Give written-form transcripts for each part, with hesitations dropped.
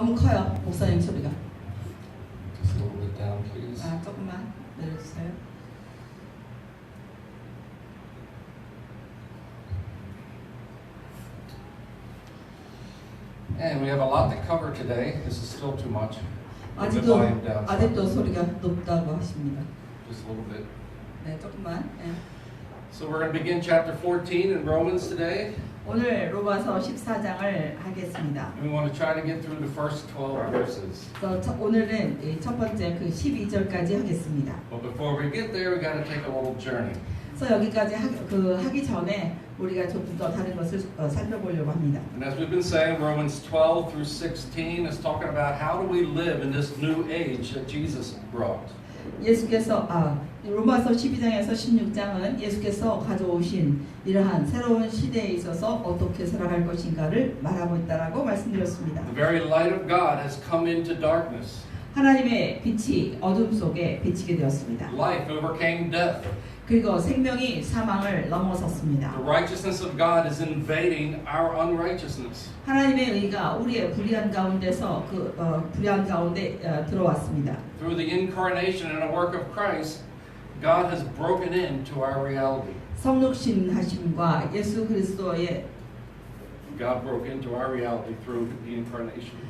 너무 커요, 목사님 소리가. Just a little bit down, please. 조금만 내려주세요. And we have a lot to cover today. This is still too much. A little bit volume down. 아직도 소리가 높다고 하십니다. Just a little bit. 네, 조금만. 네. So we're going to begin chapter 14 in Romans today. 오늘 로마서 14장을 하겠습니다. And we want to try to get through the first 12 verses. 그래서 오늘은 첫 번째 그 12절까지 하겠습니다. But before we get there, we got to take a little journey. 그래서 여기까지 하기 전에 우리가 좀 더 다른 것을 살펴보려고 합니다. And as we've been saying, Romans 12 through 16 is talking about how do we live in this new age that Jesus brought. 예수께서 로마서 12장에서 16장은 예수께서 가져오신 이러한 새로운 시대에 있어서 어떻게 살아갈 것인가를 말하고 있다라고 말씀드렸습니다. The very light of God has come into darkness. 하나님의 빛이 어둠 속에 비치게 되었습니다. Life overcame death. 그리고 생명이 사망을 넘어섰습니다. The righteousness of God is invading our unrighteousness. 하나님의 의가 우리의 불의한 가운데서 불의한 가운데 들어왔습니다. Through the incarnation and the work of Christ, God has broken into our reality. 성육신하심과 예수 그리스도의 God broke into our reality through the incarnation.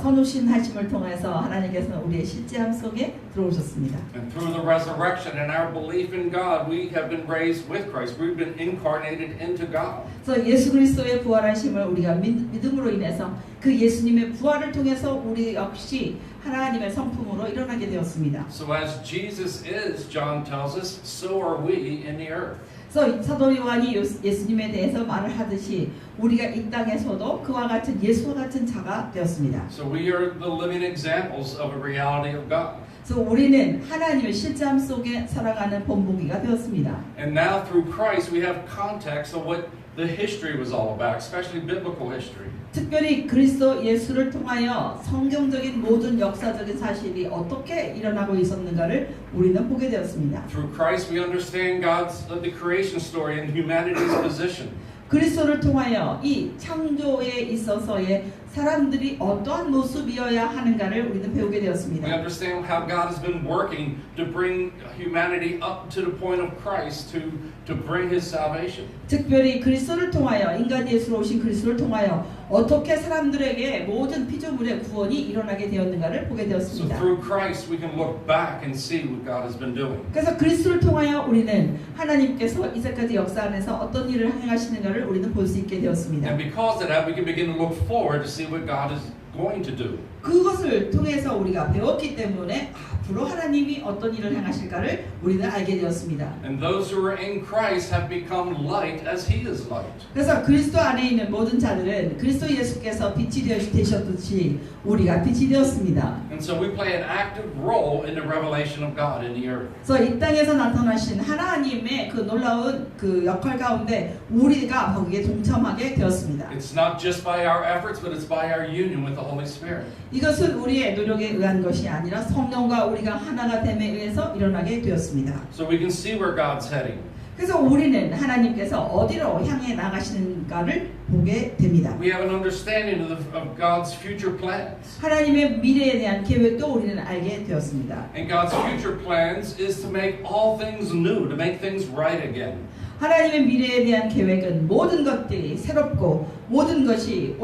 성육신하심을 통해서 하나님께서는 우리의 실제함 속에 들어오셨습니다. And through the resurrection and our belief in God, we have been raised with Christ. We've been incarnated into God. 그래서 예수 그리스도의 부활하심을 우리가 믿음으로 인해서 그 예수님의 부활을 통해서 우리 역시 하나님의 성품으로 일어나게 되었습니다. So as Jesus is, John tells us, so are we in the earth. 그래서 사도 요한이 예수님에 대해서 말을 하듯이 우리가 이 땅에서도 그와 같은 예수와 같은 자가 되었습니다. So we are the living examples of a reality of God. 그래서 우리는 하나님의 실제함 속에 살아가는 본보기가 되었습니다. And now through Christ we have context of what the history was all about, especially biblical history. 특별히 그리스도 예수를 통하여 성경적인 모든 역사적인 사실이 어떻게 일어나고 있었는가를 우리는 보게 되었습니다. Through Christ we understand the creation story and humanity's position. 그리스도를 통하여 이 창조에 있어서의 사람들이 어떠한 모습이어야 하는가를 우리는 배우게 되었습니다. We understand how God has been working to bring humanity up to the point of Christ to bring His salvation. 특별히 그리스도를 통하여 인간 예수로 오신 그리스도를 통하여 어떻게 사람들에게 모든 피조물의 구원이 일어나게 되었는가를 보게 So 되었습니다. through Christ we can look back and see what God has been doing. 그래서 그리스도를 통하여 우리는 하나님께서 이제까지 역사 안에서 어떤 일을 행하시는가를 우리는 볼 수 있게 되었습니다. And because of that, we can begin to look forward to see what God is going to do. 그것을 통해서 우리가 배웠기 때문에 앞으로 하나님이 어떤 일을 행하실까를 우리는 알게 되었습니다. And those who are in Christ have become light as He is light. 그래서 그리스도 안에 있는 모든 자들은 그리스도 예수께서 빛이 되셨듯이 우리가 빛이 되었습니다. And so we play an active role in the revelation of God in the earth. 그래서 이 땅에서 나타나신 하나님의 그 놀라운 그 역할 가운데 우리가 거기에 동참하게 되었습니다. It's not just by our efforts, but it's by our union with the Holy Spirit. 이것은 우리의 노력에 의한 것이 아니라 성령과 우리가 하나가 됨에 의해서 일어나게 되었습니다. So we can see where God's heading. 그래서 우리는 하나님께서 어디로 향해 나가시는가를 보게 됩니다. We have an understanding of God's future plans. 하나님의 미래에 대한 계획도 우리는 알게 되었습니다. And God's future plans is to make all things new, to make things right again. 하나님의 미래에 대한 계획은 모든 것들이 새롭고 모든 것이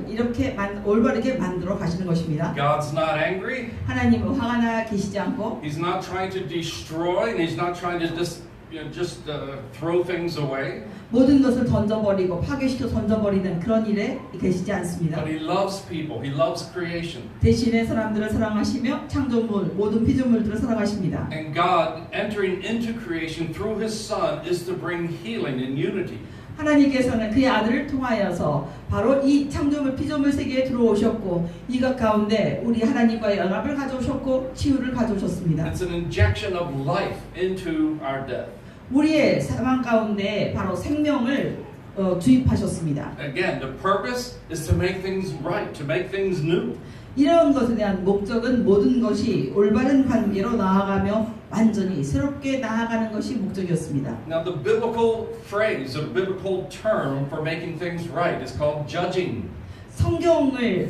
이렇게 올바르게 만들어 가시는 것입니다. God's not angry. 하나님은 화가 나 계시지 않고 He's not trying to destroy, and He's not trying to just throw things away. 모든 것을 던져버리고 파괴시켜 던져버리는 그런 일에 계시지 않습니다. But He loves people. He loves creation. 대신에 사람들을 사랑하시며 창조물 모든 피조물들을 사랑하십니다. And God entering into creation through His Son is to bring healing and unity. 하나님께서는 그의 아들을 통하여서 바로 이 창조물 피조물 세계에 들어오셨고 이것 가운데 우리 하나님과의 연합을 가져오셨고 치유를 가져오셨습니다. It's an injection of life into our death. 우리의 사망 가운데 바로 생명을 주입하셨습니다. Again, the purpose is to make things right, to make things new. 이런 것에 대한 목적은 모든 것이 올바른 관계로 나아가며 완전히 새롭게 나아가는 것이 목적이었습니다. Now, the biblical phrase, or biblical term for making things right is called judging.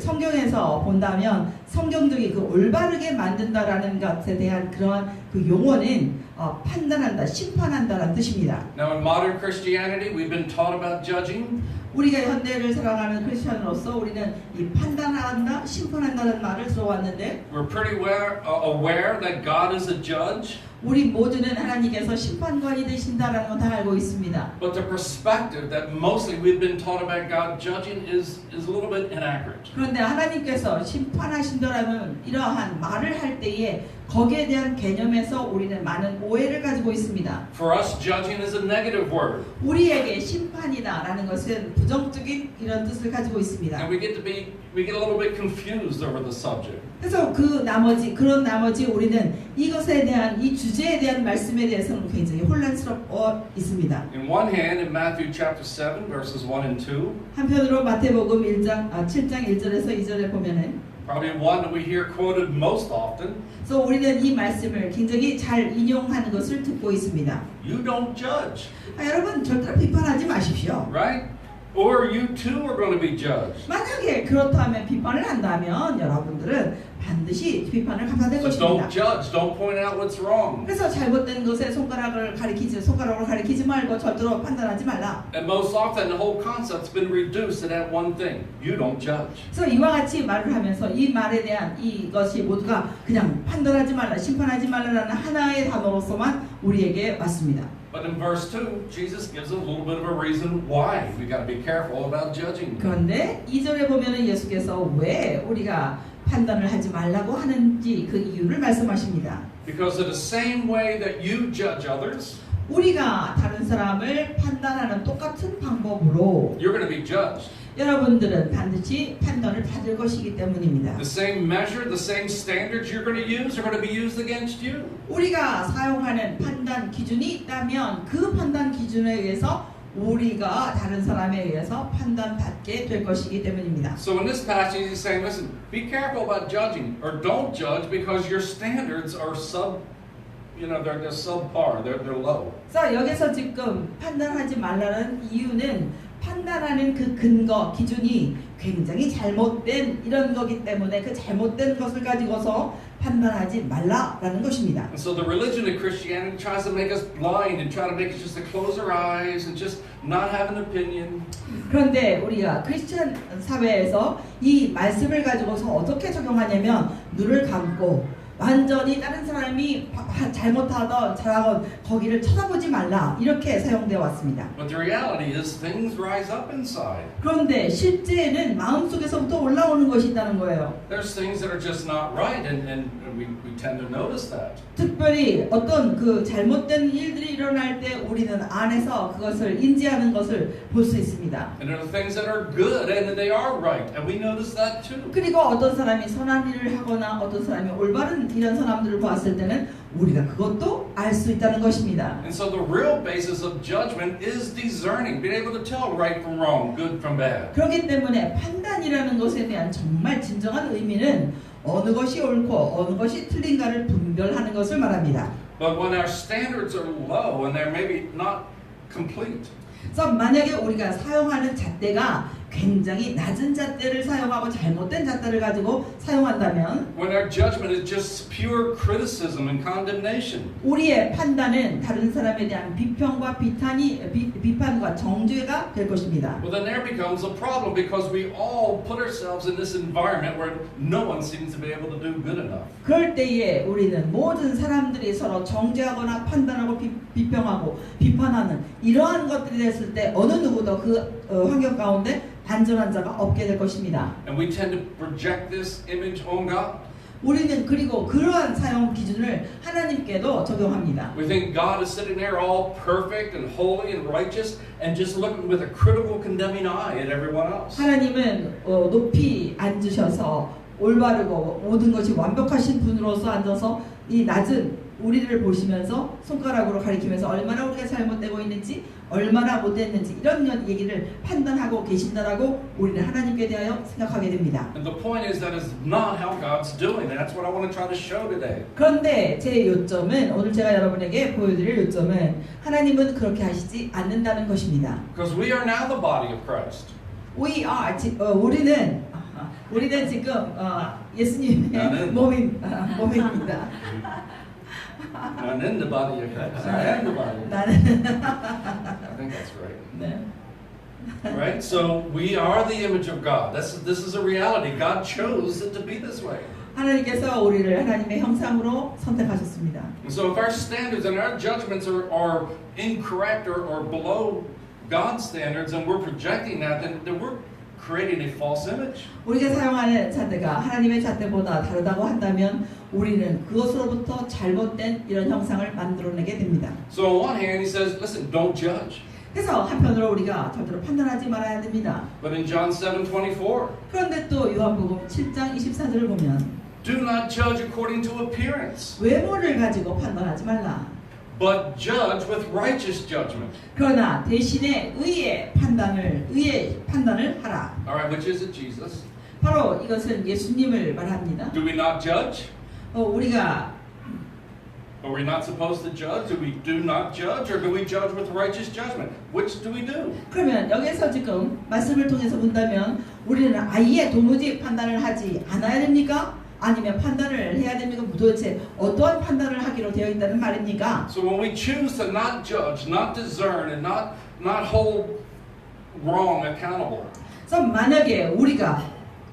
성경에서 본다면 성경들이 그 올바르게 만든다라는 것에 대한 그러한 그 용어는 판단한다, 심판한다라는 뜻입니다. Now, in modern Christianity, we've been taught about judging. 우리가 현대를 살아가는 크리스천으로서 우리는 이 판단한다, 심판한다는 말을 들어왔는데 We're pretty aware that God is a judge. 우리 모두는 하나님께서 심판관이 되신다라는 건 다 알고 있습니다. But the perspective that mostly we've been taught about God judging is a little bit inaccurate. 그런데 하나님께서 심판하신다라는 이러한 말을 할 때에 거기에 대한 개념에서 우리는 많은 오해를 가지고 있습니다. For us, judging is a negative word. 우리에게 심판이다라는 것은 부정적인 이런 뜻을 가지고 있습니다. And we get a little bit confused over the subject. 그래서 그런 나머지 우리는 이것에 대한 이 주제에 대한 말씀에 대해서는 굉장히 혼란스럽고 있습니다. In one hand, in Matthew chapter 7, verses 1 and 2, 한편으로 마태복음 7장 1절에서 2절에 보면은 probably one that we hear quoted most often. 그래서 우리는 이 말씀을 굉장히 잘 인용하는 것을 듣고 있습니다. You don't judge, 여러분 절대로 비판하지 마십시오. right? Or you too are going to be judged. 만약에 그렇다면 비판을 한다면 여러분들은 반드시 비판을 감사될 So 것입니다. don't judge, don't point out what's wrong. 그래서 잘못된 것에 손가락으로 가리키지 말고 절대로 판단하지 말라. And most often the whole concept's been reduced to that one thing. You don't judge. 그래서 이와 같이 말을 하면서 이 말에 대한 이것이 모두가 그냥 판단하지 말라, 심판하지 말라라는 하나의 단어로서만 우리에게 왔습니다. But in verse 2, Jesus gives a little bit of a reason why we got to be careful about judging. 그런데 2절에 보면은 예수께서 왜 우리가 판단을 하지 말라고 하는지 그 이유를 말씀하십니다. Because of the same way that you judge others, 우리가 다른 사람을 판단하는 똑같은 방법으로 you're going to be judged. 여러분들은 반드시 판단을 받을 것이기 때문입니다. The same measure, the same standards you're going to use are going to be used against you. 우리가 사용하는 판단 기준이 있다면 그 판단 기준에 의해서 우리가 다른 사람에 의해서 판단받게 될 것이기 때문입니다. So in this passage he's saying, listen, be careful about judging, or don't judge because your standards are they're subpar, they're low. 그래서 여기서 지금 판단하지 말라는 이유는 판단하는 그 근거, 기준이 굉장히 잘못된 이런 거기 때문에 그 잘못된 것을 가지고서 판단하지 말라라는 것입니다. And so the religion of Christianity tries to make us blind and try to make us just to close our eyes and just not have an opinion. 그런데 우리가 크리스천 사회에서 이 말씀을 가지고서 어떻게 적용하냐면 눈을 감고 완전히 다른 사람이 잘못하던 잘하건 거기를 쳐다보지 말라 이렇게 사용되어 왔습니다. But the reality is things rise up inside. 그런데 실제는 마음속에서부터 올라오는 것이 있다는 거예요. There's things that are just not right and we tend to notice that. 특별히 어떤 그 잘못된 일들이 일어날 때 우리는 안에서 그것을 인지하는 것을 볼 수 있습니다. And there are things that are good and they are right and we notice that too. 그리고 어떤 사람이 선한 일을 하거나 어떤 사람이 올바른 이런 사람들을 보았을 때는 우리가 그것도 알 수 있다는 것입니다. And so the real basis of judgment is discerning, being able to tell right from wrong, good from bad. 그렇기 때문에 판단이라는 것에 대한 정말 진정한 의미는 어느 것이 옳고 어느 것이 틀린가를 분별하는 것을 말합니다. But when our standards are low and they're maybe not complete, 그래서 만약에 우리가 사용하는 잣대가 굉장히 낮은 잣대를 사용하고 잘못된 잣대를 가지고 사용한다면 when our judgment is just pure criticism and condemnation, 우리의 판단은 다른 사람에 대한 비평과 비판과 정죄가 될 것입니다. well then there becomes a problem because we all put ourselves in this environment where no one seems to be able to do good enough. 그럴 때에 우리는 모든 사람들이 서로 정죄하거나 판단하고 비평하고 비판하는 이러한 것들이 됐을 때 어느 누구도 그 환경 가운데 안전한 자가 없게 될 것입니다. And we tend to project this image on God. 우리는 그리고 그러한 사용 기준을 하나님께도 적용합니다. We think God is sitting there all perfect and holy and righteous and just looking with a critical condemning eye at everyone else. 하나님은 높이 앉으셔서 올바르고 모든 것이 완벽하신 분으로서 앉아서 이 낮은 우리를 보시면서 손가락으로 가리키면서 얼마나 우리가 잘못되고 있는지 얼마나 못됐는지 이런 얘기를 판단하고 계신다라고 우리는 하나님께 대하여 생각하게 됩니다. And the point is that is not how God's doing. That's what I want to try to show today. 그런데 제 요점은 오늘 제가 여러분에게 보여드릴 요점은 하나님은 그렇게 하시지 않는다는 것입니다. Because we are now the body of Christ. 우리는 지금 예수님의 나는- 몸입니다. Not in the body of Christ. I am the body. 나는 I think that's right. 네. Right? So we are the image of God. This is a reality. God chose it to be this way. 하나님께서 우리를 하나님의 형상으로 선택하셨습니다. And so if our standards and our judgments are incorrect or below God's standards and we're projecting that, then we're creating a false image. 우리가 사용하는 잣대가 하나님의 잣대보다 다르다고 한다면 우리는 그것으로부터 잘못된 이런 형상을 만들어내게 됩니다. So on one hand, he says, listen, don't judge. 그래서 한편으로 우리가 절대로 판단하지 말아야 됩니다. But in John 7:24, 그런데 또 요한복음 7장 24절을 보면 do not judge according to appearance, 외모를 가지고 판단하지 말라. but judge with righteous judgment. 그러나 대신에 의의 판단을 하라. All right, which is it, Jesus? 바로 이것은 예수님을 말합니다. Do we not judge? 우리가 Are we not supposed to judge? Do we do not judge? Or do we judge with righteous judgment? Which do we do? 그러면 여기서 지금 말씀을 통해서 본다면 우리는 아예 도무지 판단을 하지 않아야 됩니까? 아니면 판단을 해야 됩니까? 도대체 어떠한 판단을 하기로 되어 있다는 말입니까? So when we choose to not judge, not discern, and not hold wrong accountable, 그래서 만약에 우리가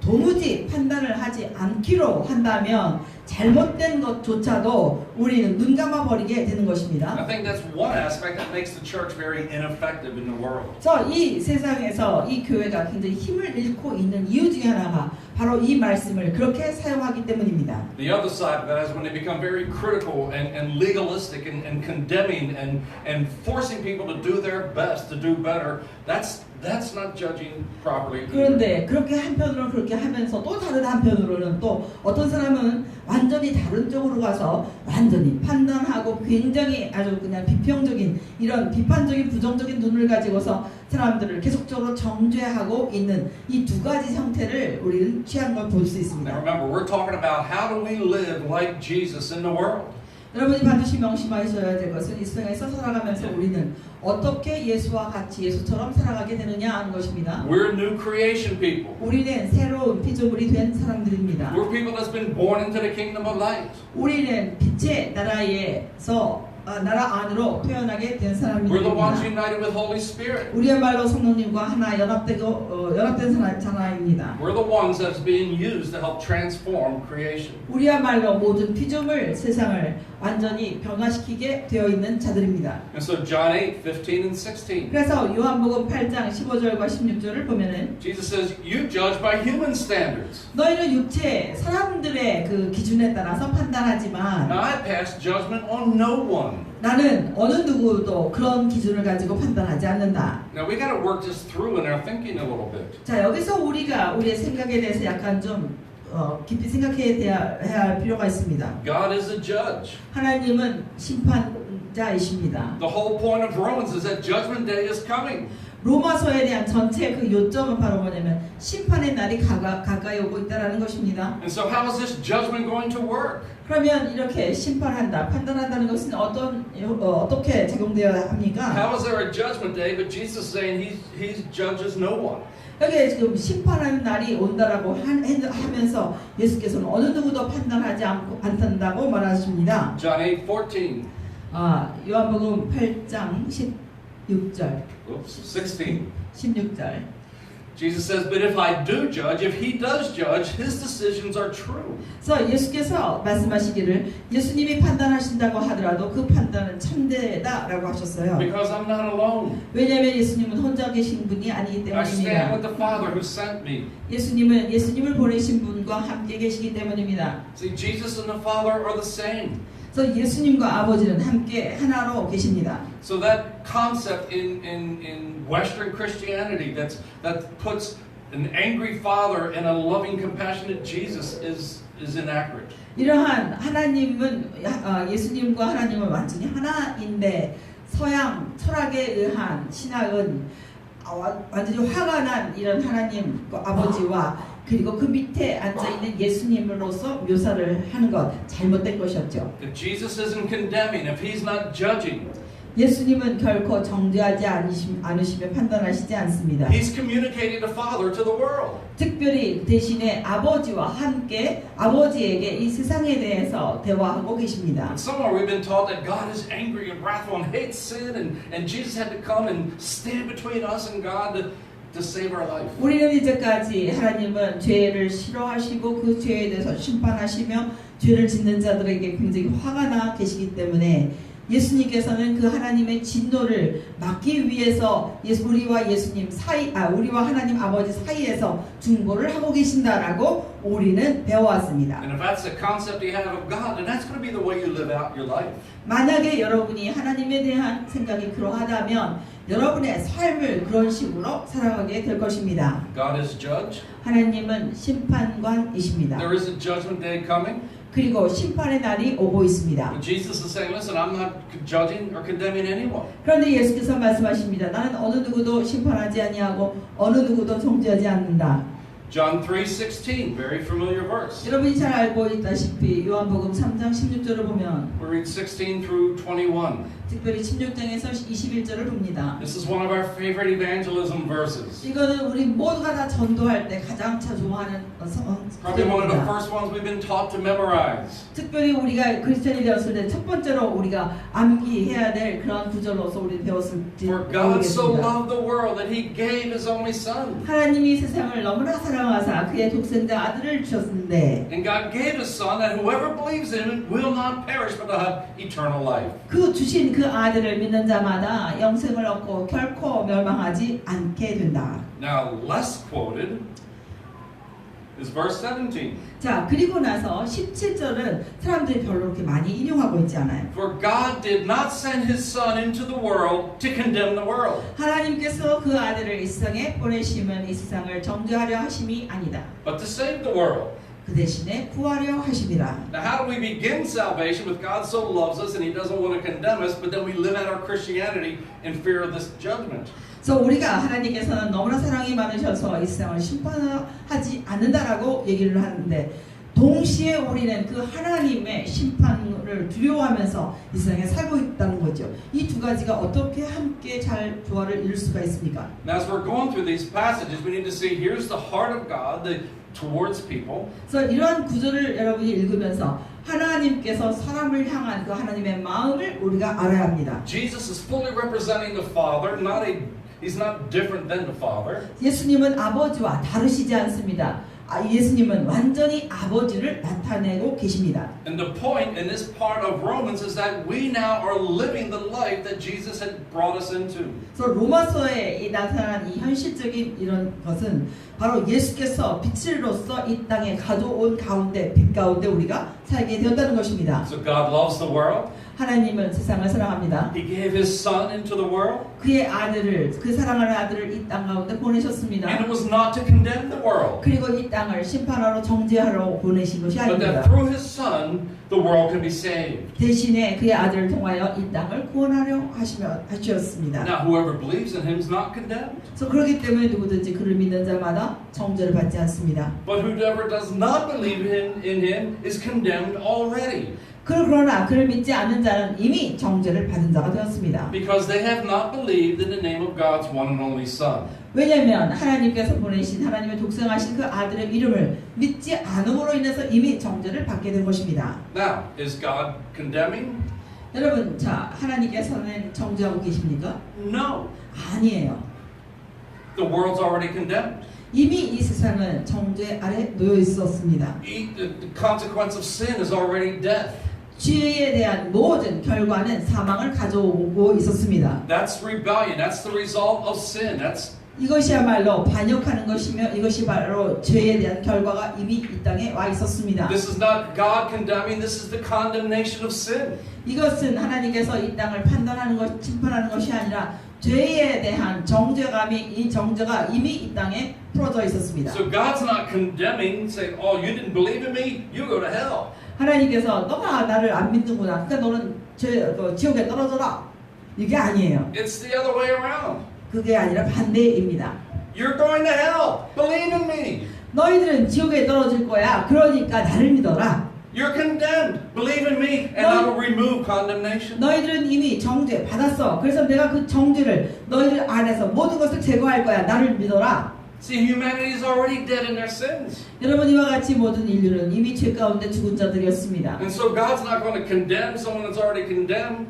도무지 판단을 하지 않기로 한다면 잘못된 것조차도 우리는 눈 감아버리게 되는 I 것입니다. think that's one aspect that makes the church very ineffective in the world. 그래서 이 세상에서 이 교회가 굉장히 힘을 잃고 있는 이유 중에 하나가 바로 이 말씀을 그렇게 사용하기 때문입니다. The other side of that is when they become very critical and legalistic and condemning and forcing people to do their best to do better. That's not judging properly. 그런데 그렇게 한편으로는 그렇게 하면서 또 다른 한편으로는 또 어떤 사람은 완전히 다른 쪽으로 가서 완전히 판단하고 굉장히 아주 그냥 비평적인 이런 비판적인 부정적인 눈을 가지고서 사람들을 계속적으로 정죄하고 있는 이 두 가지 형태를 우리는 취한 걸 볼 수 Now 있습니다. remember, we're talking about how do we live like Jesus in the world. 여러분이 반드시 명심하셔야 될 것은 이 세상에서 살아가면서 우리는 어떻게 예수와 같이 예수처럼 살아가게 되느냐 하는 것입니다. We're new creation people. 우리는 새로운 피조물이 된 사람들입니다. We're people that's been born into the kingdom of light. 우리는 빛의 나라 안으로 태어나게 된 We're the ones 사람입니다. united with Holy Spirit. 우리야말로 성령님과 하나 연합된 자나입니다. We're the ones that's being used to help transform creation. 우리야말로 모든 피조물 세상을 완전히 변화시키게 되어 있는 자들입니다. And so John 8:15 and 16. 그래서 요한복음 8장 15절과 16절을 보면은 Jesus says, you judge by human standards. 너희는 육체 사람들의 그 기준에 따라서 판단하지만 Now I pass judgment on no one. 나는 어느 누구도 그런 기준을 가지고 판단하지 않는다. Now we got to work this through in our thinking a little bit. 자, 여기서 우리가 우리의 생각에 대해서 약간 좀 깊이 생각해야 할 필요가 있습니다. God is a judge. 하나님은 심판자이십니다. The whole point of Romans is that judgment day is coming. 로마서에 대한 전체 그 요점은 바로 뭐냐면 심판의 날이 가까이 오고 있다는 것입니다. And so how is this judgment going to work? 그러면 이렇게 심판한다, 판단한다는 것은 어떻게 적용되어야 합니까? How is there a judgment day but Jesus is saying he judges no one? 여기 지금 심판하는 날이 온다라고 하면서 예수께서는 어느 누구도 판단하지 않는다고 말하십니다. John 8:14. 요한복음 8장 16절. Oops, 16. 16절. Jesus says, but if I do judge, if he does judge, his decisions are true. 그래서 예수께서 말씀하시기를 예수님이 판단하신다고 하더라도 그 판단은 참되다라고 하셨어요. Because I'm not alone. 왜냐하면 예수님은 혼자 계신 분이 아니기 I stand 때문입니다. with the Father who sent me. 예수님을 보내신 분과 함께 계시기 때문입니다. See, Jesus and the Father are the same. 그래서 예수님과 아버지는 함께 하나로 계십니다. So that concept in Western Christianity that puts an angry Father and a loving, compassionate Jesus is inaccurate. 이러한 하나님은 예수님과 하나님은 완전히 하나인데 서양 철학에 의한 신학은 완전히 화가 난 이런 하나님 아버지와 그리고 그 밑에 앉아있는 예수님으로서 묘사를 하는 것 잘못된 것이었죠. If Jesus isn't condemning, if he's not judging, 예수님은 결코 정죄하지 않으시며 판단하시지 않습니다. He's communicating the Father to the world. 특별히 대신에 아버지와 함께 아버지에게 이 세상에 대해서 대화하고 계십니다. And somewhere we've been taught that God is angry and wrathful and hates sin, and Jesus had to come and stand between us and God to save our life. 우리는 이제까지 하나님은 죄를 싫어하시고 그 죄에 대해서 심판하시며 죄를 짓는 자들에게 굉장히 화가 나 계시기 때문에 예수님께서는 그 하나님의 진노를 막기 위해서 우리와 예수님 사이, 우리와 하나님 아버지 사이에서 중보를 하고 계신다라고 우리는 배워왔습니다. And if that's the concept you have of God, then that's going to be the way you live out your life. 만약에 여러분이 하나님에 대한 생각이 그러하다면 여러분의 삶을 그런 식으로 살아가게 될 것입니다. God is judge. 하나님은 심판관이십니다. There is a judgment day coming. 그리고 심판의 날이 오고 있습니다. But Jesus is saying, listen, I'm not judging or condemning anyone. 그런데 예수께서 말씀하십니다. 나는 어느 누구도 심판하지 아니하고 어느 누구도 정죄하지 않는다. John 3:16, very familiar verse. 여러분이 잘 알고 있다시피 요한복음 3장 16절을 보면 We read 16 through 21. 특별히 16장에서 21절을 봅니다. This is one of our favorite evangelism verses. 이거는 우리 모두가 다 전도할 때 가장 좋아하는 Probably one of the 성경입니다. first ones we've been taught to memorize. 특별히 우리가 크리스천이 되었을 때 첫 번째로 우리가 암기해야 될 그런 구절로서 우리 배웠을 때 For God so 배우겠습니다. loved the world that He gave His only Son. 하나님이 세상을 너무나 사랑하사 그의 독생자 아들을 주셨는데 And God gave His Son that whoever believes in Him will not perish but have eternal life. 그 주신 그 아들을 믿는 자마다 영생을 얻고 결코 멸망하지 않게 된다. Now, less quoted is verse 17. 자, 그리고 나서 17절은 사람들이 별로 그렇게 많이 인용하고 있지 않아요. For God did not send His Son into the world to condemn the world, 하나님께서 그 아들을 이 세상에 보내심은 이 세상을 정죄하려 하심이 아니다. but to save the world. 그 대신에 구하려 하심이라. Now, how do we begin salvation with God so loves us and He doesn't want to condemn us, but then we live out our Christianity in fear of this judgment? 그래서 우리가 하나님께서는 너무나 사랑이 많으셔서 이 세상을 심판하지 않는다라고 얘기를 하는데 동시에 우리는 그 하나님의 심판을 두려워하면서 이 세상에 살고 있다는 거죠. 이 두 가지가 어떻게 함께 잘 조화를 이룰 수가 있습니까? Now, as we're going through these passages, we need to see here's the heart of God towards people. 그래서 이러한 구절을 여러분이 읽으면서 하나님께서 사람을 향한 그 하나님의 마음을 우리가 알아야 합니다. Jesus is fully representing the Father, He's not different than the Father. 예수님은 아버지와 다르시지 않습니다. 예수님은 완전히 아버지를 나타내고 계십니다. And the point in this part of Romans is that we now are living the life that Jesus had brought us into. 그래서 로마서에 이 나타난 이 현실적인 이런 것은 바로 예수께서 빛으로서 이 땅에 가져온 가운데 빛 가운데 우리가 살게 되었다는 것입니다. So God loves the world. 하나님은 세상을 사랑합니다. He gave His Son into the world. 그의 아들을 그 사랑하는 아들을 이 땅 가운데 보내셨습니다. And it was not to condemn the world, 그리고 이 땅을 심판하러 정죄하러 보내신 것이 but that 아닙니다. through His Son the world can be saved. 대신에 그의 아들을 통하여 이 땅을 구원하려 하셨습니다. Now, whoever believes in Him is not condemned, 그래서 그렇기 때문에 누구든지 그를 믿는 자마다 정죄를 받지 않습니다. but whoever does not believe in Him is condemned already, 그러나 그를 믿지 않는 자는 이미 정죄를 받은 자가 되었습니다. because they have not believed in the name of God's one and only Son. 왜냐하면 하나님께서 보내신 하나님의 독생하신 그 아들의 이름을 믿지 않음으로 인해서 이미 정죄를 받게 된 것입니다. Now, is God condemning? 여러분, 자, 하나님께서는 정죄하고 계십니까? No. 아니에요. The world's already condemned. 이미 이 세상은 정죄 아래 놓여 있었습니다. The consequence of sin is already death. 죄에 대한 모든 결과는 사망을 가져오고 있었습니다. That's rebellion. That's the result of sin. 이것이야말로 반역하는 것이며 이것이 바로 죄에 대한 결과가 이미 이 땅에 와 있었습니다. This is not God condemning. This is the condemnation of sin. 이것은 하나님께서 이 땅을 판단하는 것, 심판하는 것이 아니라 죄에 대한 정죄감이 이 정죄가 이미 이 땅에 풀어져 있었습니다. So God's not condemning, saying, "Oh, you didn't believe in me. You go to hell." 하나님께서 너가 나를 안 믿는구나. 그러니까 너는 지옥에 떨어져라. 이게 아니에요. It's the other way around. 그게 아니라 반대입니다. You're going to hell. Believe in me. 너희들은 지옥에 떨어질 거야. 그러니까 나를 믿어라. You're condemned. Believe in me, and I will remove condemnation. 너희들은 이미 정죄 받았어. 그래서 내가 그 정죄를 너희들 안에서 모든 것을 제거할 거야. 나를 믿어라. See, humanity is already dead in their sins. 여러분 이와 같이 모든 인류는 이미 죄 가운데 죽은 자들이었습니다. And so God's not going to condemn someone that's already condemned.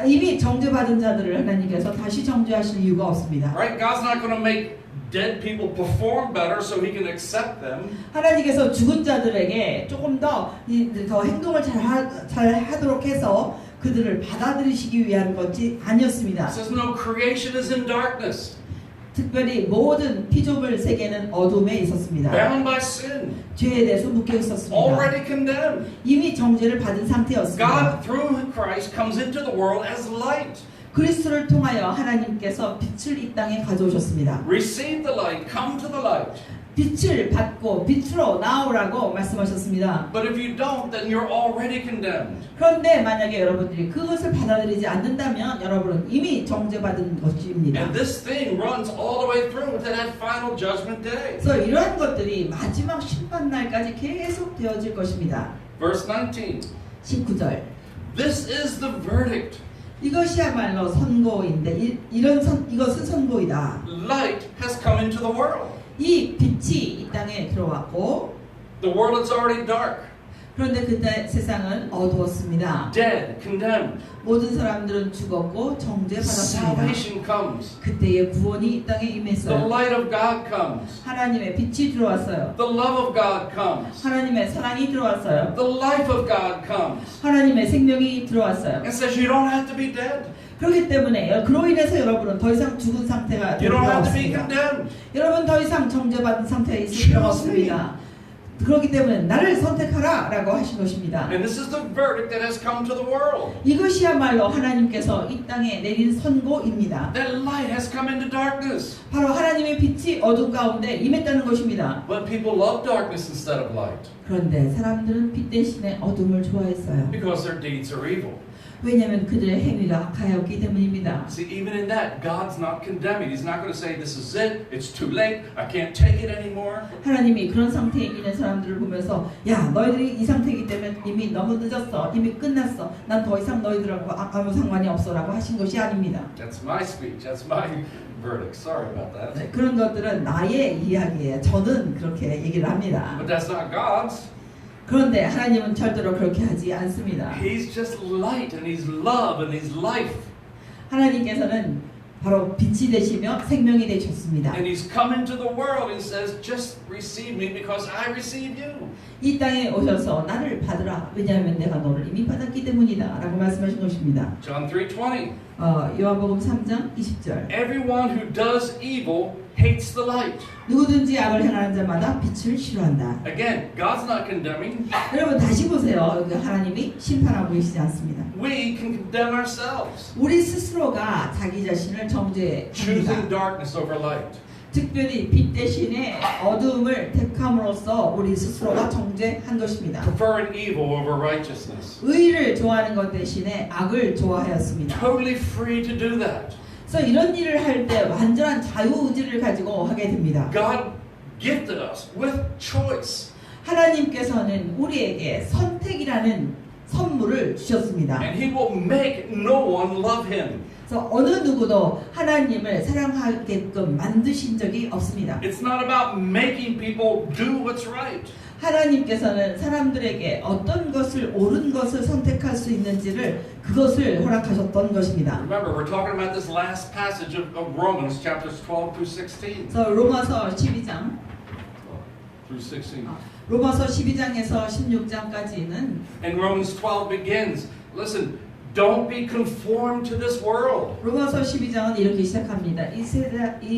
이미 정죄받은 자들을 하나님께서 다시 정죄하실 이유가 없습니다. Right? God's not going to make dead people perform better so he can accept them. 하나님께서 죽은 자들에게 조금 더 행동을 잘 하도록 해서 그들을 받아들이시기 위한 것이 아니었습니다. It says no, creation is in darkness. 특별히 모든 피조물 세계는 어둠에 있었습니다. Bound by sin. 죄에 대해서 묶여 있었습니다. Already condemned. 이미 정죄를 받은 상태였습니다. God, through Christ, comes into the world as light. 그리스도를 통하여 하나님께서 빛을 이 땅에 가져오셨습니다. Receive the light. Come to the light. 빛을 받고 빛으로 나오라고 말씀하셨습니다. But if you don't, then you're already condemned. 그런데 만약에 여러분들이 그것을 받아들이지 않는다면 여러분은 이미 정죄받은 것입니다. And this thing runs all the way through to that final judgment day. 그래서 이러한 것들이 마지막 심판 날까지 계속 되어질 것입니다. Verse 19. 19절. This is the verdict. 이것이야말로 선고인데 이것은 선고이다. Light has come into the world. 이 빛이 이 땅에 들어왔고 The world is already dark, 그런데 그때 세상은 어두웠습니다. dead, condemned. 모든 사람들은 죽었고 정죄받았습니다. Salvation comes. 그때의 구원이 이 땅에 The 임했어요. light of God comes. 하나님의 빛이 들어왔어요. The love of God comes. 하나님의 사랑이 들어왔어요. The life of God comes. 하나님의 생명이 들어왔어요. And says you don't have to be dead. 그렇기 때문에 그로 인해서 여러분은 더 이상 죽은 상태가 You 될 don't 필요가 have to be 없습니다. condemned. 여러분 더 이상 정죄받은 상태에 있을 필요가 없습니다. 그렇기 때문에 나를 선택하라 라고 하신 것입니다. And this is the verdict that has come to the world. 이것이야말로 하나님께서 이 땅에 내린 선고입니다. That light has come into darkness. 바로 하나님의 빛이 어둠 가운데 임했다는 것입니다. But people love darkness instead of light 그런데 사람들은 빛 대신에 어둠을 좋아했어요. because their deeds are evil. 왜냐하면 그들의 행위가 악하였기 때문입니다. See, even in that, God's not condemning. He's not going to say, this is it, it's too late, I can't take it anymore. 하나님이 그런 상태에 있는 사람들을 보면서 야 너희들이 이 상태이기 때문에 이미 너무 늦었어. 이미 끝났어. 난 더 이상 너희들하고 아무 상관이 없어 라고 하신 것이 아닙니다. That's my speech, that's my verdict. Sorry about that. 네, 그런 것들은 나의 이야기예요. 저는 그렇게 얘기를 합니다. But that's not God's. 그런데 하나님은 절대로 그렇게 하지 않습니다. He's just light and He's love and He's life. 하나님께서는 바로 빛이 되시며 생명이 되셨습니다. And He's come into the world and says, just receive me because I receive you. 이 땅에 오셔서 나를 받으라. 왜냐하면 내가 너를 이미 받았기 때문이다. 라고 말씀하신 것입니다. John 3:20. 요한복음 3장 20절. Everyone who does evil hates the light. 누구든지 악을 행하는 자마다 빛을 싫어한다. Again, God's not condemning. 여러분 다시 보세요. 여기 하나님이 심판하고 계시지 않습니다. We can condemn ourselves. 우리 스스로가 자기 자신을 정죄합니다. Choosing darkness over light. 특별히 빛 대신에 어둠을 택함으로써 우리 스스로가 정죄한 것입니다. Preferring evil over righteousness. 의를 좋아하는 것 대신에 악을 좋아하였습니다. Totally free to do that. 그래서 이런 일을 할 때 완전한 자유의지를 가지고 하게 됩니다. God gifted us with choice. 하나님께서는 우리에게 선택이라는 선물을 주셨습니다. And He will make no one love Him. 그래서 어느 누구도 하나님을 사랑하게끔 만드신 적이 없습니다. It's not about making people do what's right. 하나님께서는 사람들에게 어떤 것을 옳은 것을 선택할 수 있는지를 그것을 허락하셨던 것입니다. Remember, we're talking about this last passage of Romans, chapters 12 through 16. 그래서 로마서 12장 Through 16. 로마서 12장에서 16장까지는 And Romans 12 begins. Listen, don't be conformed to this world. 로마서 12장은 이렇게 시작합니다. 이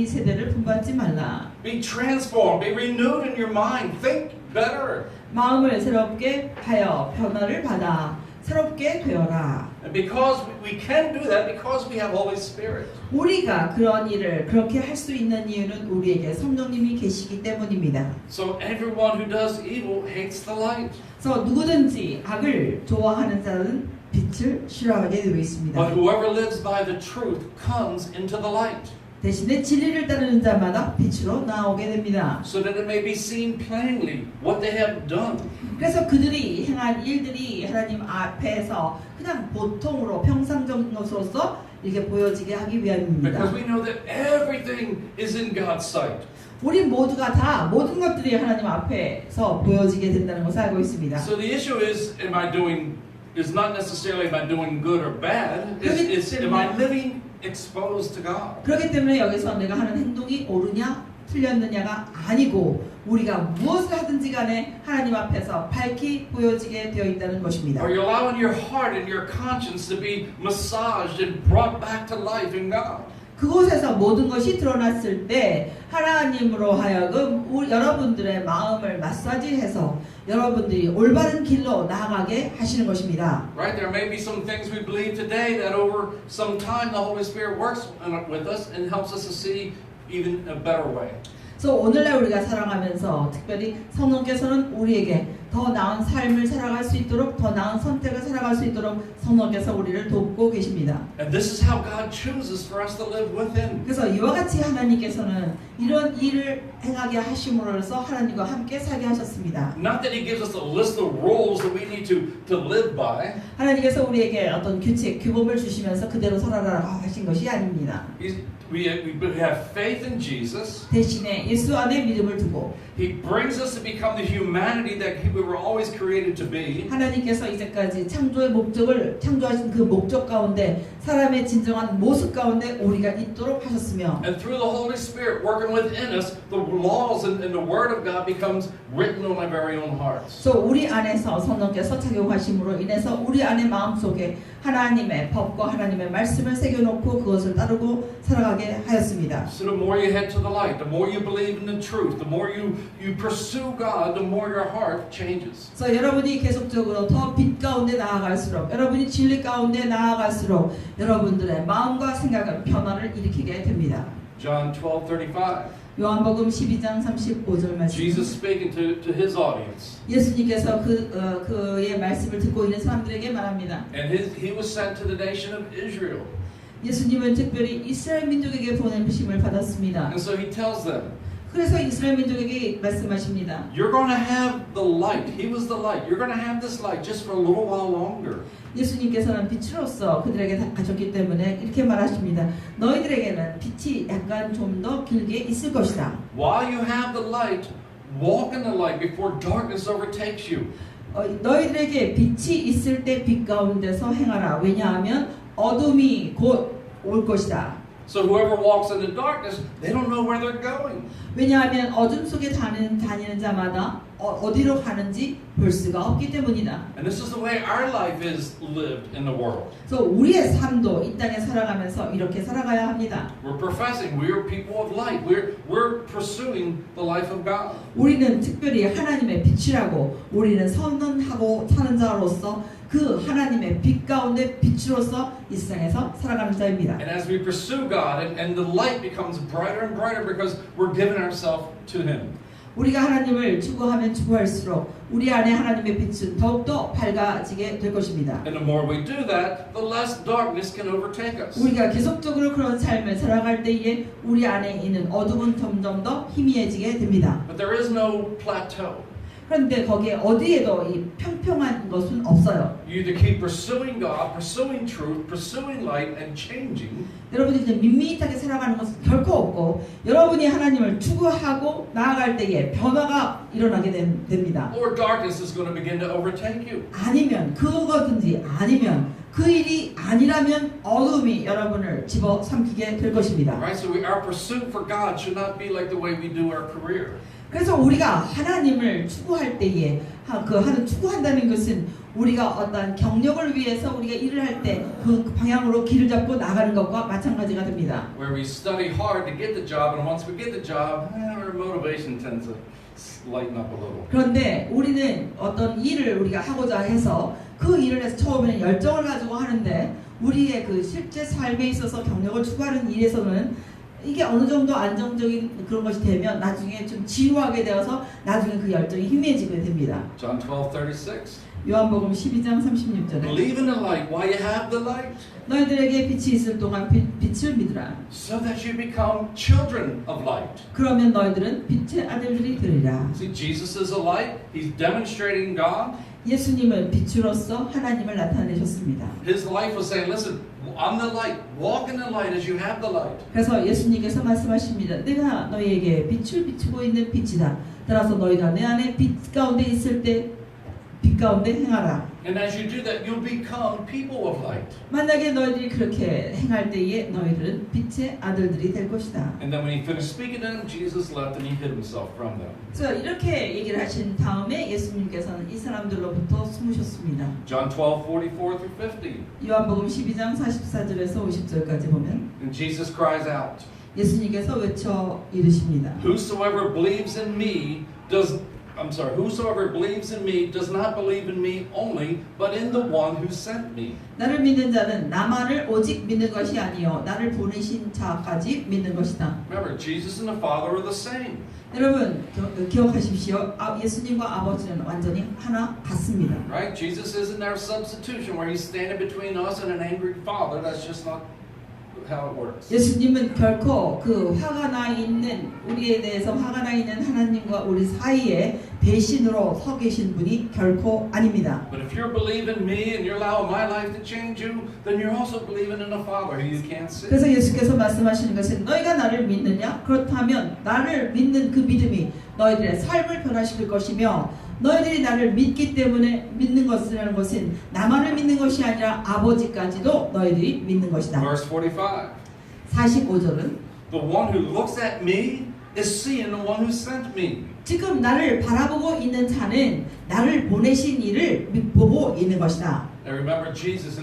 세대를 본받지 말라. Be transformed, be renewed in your mind. Think better. 마음을 새롭게 하여 변화를 받아 새롭게 되어라. And because we can do that, because we have Holy Spirit. 우리가 그런 일을 그렇게 할 수 있는 이유는 우리에게 성령님이 계시기 때문입니다. So everyone who does evil hates the light. 그래서 누구든지 악을 좋아하는 자는 빛을 싫어하게 되어 있습니다. But whoever lives by the truth comes into the light. 대신에 진리를 따르는 자마다 빛으로 나오게 됩니다. so that it may be seen plainly what they have done. 그래서 그들이 행한 일들이 하나님 앞에서 그냥 보통으로 평상적인 것으로서 이렇게 보여지게 하기 위함입니다. Because we know that everything is in God's sight. 우리 모두가 다 모든 것들이 하나님 앞에서 보여지게 된다는 것을 알고 있습니다. So the issue is not necessarily am I doing good or bad. It's am I living exposed to God? 그렇기 때문에 여기서 내가 하는 행동이 옳으냐 틀렸느냐가 아니고 우리가 무엇을 하든지 간에 하나님 앞에서 밝히 보여지게 되어 있다는 것입니다. Are you allowing your heart and your conscience to be massaged and brought back to life in God? 그곳에서 모든 것이 드러났을 때 하나님으로 하여금 여러분들의 마음을 마사지해서 여러분들이 올바른 길로 나아가게 하시는 것입니다. Right? There may be some things we believe today that over some time the Holy Spirit works with us and helps us to see even a better way. 그래서 오늘날 우리가 살아가면서 특별히 성령께서는 우리에게 더 나은 삶을 살아갈 수 있도록 더 나은 선택을 살아갈 수 있도록 성령께서 우리를 돕고 계십니다. And this is how God chooses for us to live with Him. 그래서 이와 같이 하나님께서는 이런 일을 행하게 하심으로써 하나님과 함께 살게 하셨습니다. Not that He gives us a list of rules that we need to live by. 하나님께서 우리에게 어떤 규칙, 규범을 주시면서 그대로 살아라 하신 것이 아닙니다. We have faith in Jesus. 대신에 예수 안에 믿음을 두고 He brings us to become the humanity that we were always created to be. 하나님께서 이제까지 창조의 목적을 창조하신 그 목적 가운데 사람의 진정한 모습 가운데 우리가 있도록 하셨으며 And through the Holy Spirit working within us, the laws and the Word of God becomes written on our very own hearts. 또 우리 안에서 성령께서 작용하심으로 인해서 우리 안의 마음속에 하나님의 법과 하나님의 말씀을 새겨놓고 그것을 따르고 살아가게 하였습니다. So the more you head to the light, the more you believe in the truth, the more you pursue God, the more your heart changes. 그래서 여러분이 계속적으로 더 빛 가운데 나아갈수록 여러분이 진리 가운데 나아갈수록 여러분들의 마음과 생각은 변화를 일으키게 됩니다. John 12:35. 요한복음 12장 35절 말씀. Jesus speaking to his audience. 예수님께서 그의 말씀을 듣고 있는 사람들에게 말합니다. And he was sent to the nation of Israel. 예수님은 특별히 이스라엘 민족에게 보내심을 받았습니다. And so he tells them, 그래서 이스라엘 민족에게 말씀하십니다. you're going to have the light. He was the light. You're going to have this light just for a little while longer. 예수님께서는 빛으로서 그들에게 가졌기 때문에 이렇게 말하십니다. 너희들에게는 빛이 약간 좀 더 길게 있을 것이다. While you have the light, walk in the light before darkness overtakes you. 너희들에게 빛이 있을 때 빛 가운데서 행하라. 왜냐하면 어둠이 곧 올 것이다. So whoever walks in the darkness, they don't know where they're going. 왜냐하면 어둠 속에 다니는 자마다 어디로 가는지 볼 수가 없기 때문이다. And this is the way our life is lived in the world. 그래서 우리의 삶도 이 땅에 살아가면서 이렇게 살아가야 합니다. We're professing we are people of light. We're pursuing the life of God. 우리는 특별히 하나님의 빛이라고 우리는 선언하고 사는 자로서 그 하나님의 빛 가운데 빛으로서 이 세상에서 살아가는 자입니다. And as we pursue God and the light becomes brighter and brighter because we're giving ourselves to Him. 우리가 하나님을 추구하면 추구할수록 우리 안에 하나님의 빛은 더욱더 밝아지게 될 것입니다. And the more we do that, the less darkness can overtake us. 우리가 계속적으로 그런 삶을 살아갈 때에 우리 안에 있는 어둠은 점점 더 희미해지게 됩니다. But there is no plateau. 그런데 거기에 어디에도 이 평평한 것은 없어요. You either keep pursuing God, pursuing truth, pursuing light, and changing. 여러분이 이제 밋밋하게 살아가는 것은 결코 없고 여러분이 하나님을 추구하고 나아갈 때에 변화가 일어나게 됩니다. Or darkness is going to begin to overtake you. 아니면 그거든지 아니면 그 일이 아니라면 어둠이 여러분을 집어삼키게 될 것입니다. Right? So our pursuit for God should not be like the way we do our career. 그래서 우리가 하나님을 추구할 때에 추구한다는 것은 우리가 어떤 경력을 위해서 우리가 일을 할 때 그 방향으로 길을 잡고 나가는 것과 마찬가지가 됩니다. Where we study hard to get the job, and once we get the job, our motivation tends to lighten up a little. 그런데 우리는 어떤 일을 우리가 하고자 해서 그 일을 해서 처음에는 열정을 가지고 하는데 우리의 그 실제 삶에 있어서 경력을 추구하는 일에서는 이게 어느 정도 안정적인 그런 것이 되면 나중에 좀 지루하게 되어서 나중에 그 열정이 희미해지게 됩니다. John 12:36. 요한복음 12장 36절에 Believe in the light while you have the light, 너희들에게 빛이 있을 동안 빛을 믿으라. so that you become children of light. 그러면 너희들은 빛의 아들들이 되리라. See, Jesus is a light. He's demonstrating God. 예수님은 빛으로서 하나님을 나타내셨습니다. His life was saying, listen, I'm the light. Walk in the light as you have the light. 그래서 예수님께서 말씀하십니다. 내가 너희에게 빛을 비추고 있는 빛이다. 따라서 너희가 내 안에 빛 가운데 있을 때 빛 가운데 행하라. And as you do that, you'll become people of light. 만약에 너희들이 그렇게 행할 때에 너희들은 빛의 아들들이 될 것이다. And then when he finished speaking to them, Jesus left and he hid himself from them. 그래서 이렇게 얘기를 하신 다음에 예수님께서는 이 사람들로부터 숨으셨습니다. John 12:44 through 50. 요한복음 12장 44절에서 50절까지 보면 And Jesus cries out, 예수님께서 외쳐 이르십니다. Whosoever believes in me whosoever believes in me does not believe in me only, but in the one who sent me. 나를 믿는 자는 나만을 오직 믿는 것이 아니요 나를 보내신 자까지 믿는 것이다. Remember, Jesus and the Father are the same. 여러분 기억하십시오. 예수님과 아버지는 완전히 하나 같습니다. Right? Jesus isn't our substitution where he's standing between us and an angry Father. That's just not how it works. 예수님은 결코 그 화가 나 있는 우리에 대해서 화가 나 있는 하나님과 우리 사이에 대신으로 서 계신 분이 결코 아닙니다. But if you're believing me and you're allowing my life to change you, then you're also believing in the Father who you can't see. 그래서 예수께서 말씀하시는 것은 너희가 나를 믿느냐? 그렇다면 나를 믿는 그 믿음이 너희들의 삶을 변화시킬 것이며 너희들이 나를 믿기 때문에 믿는 것이라는 것은 나만을 믿는 것이 아니라 아버지까지도 너희들이 믿는 것이다. Verse 45. 45절은 The one who looks at me is seeing the one who sent me. 지금 나를 바라보고 있는 자는 나를 보내신 이를 보고 있는 것이다. I remember Jesus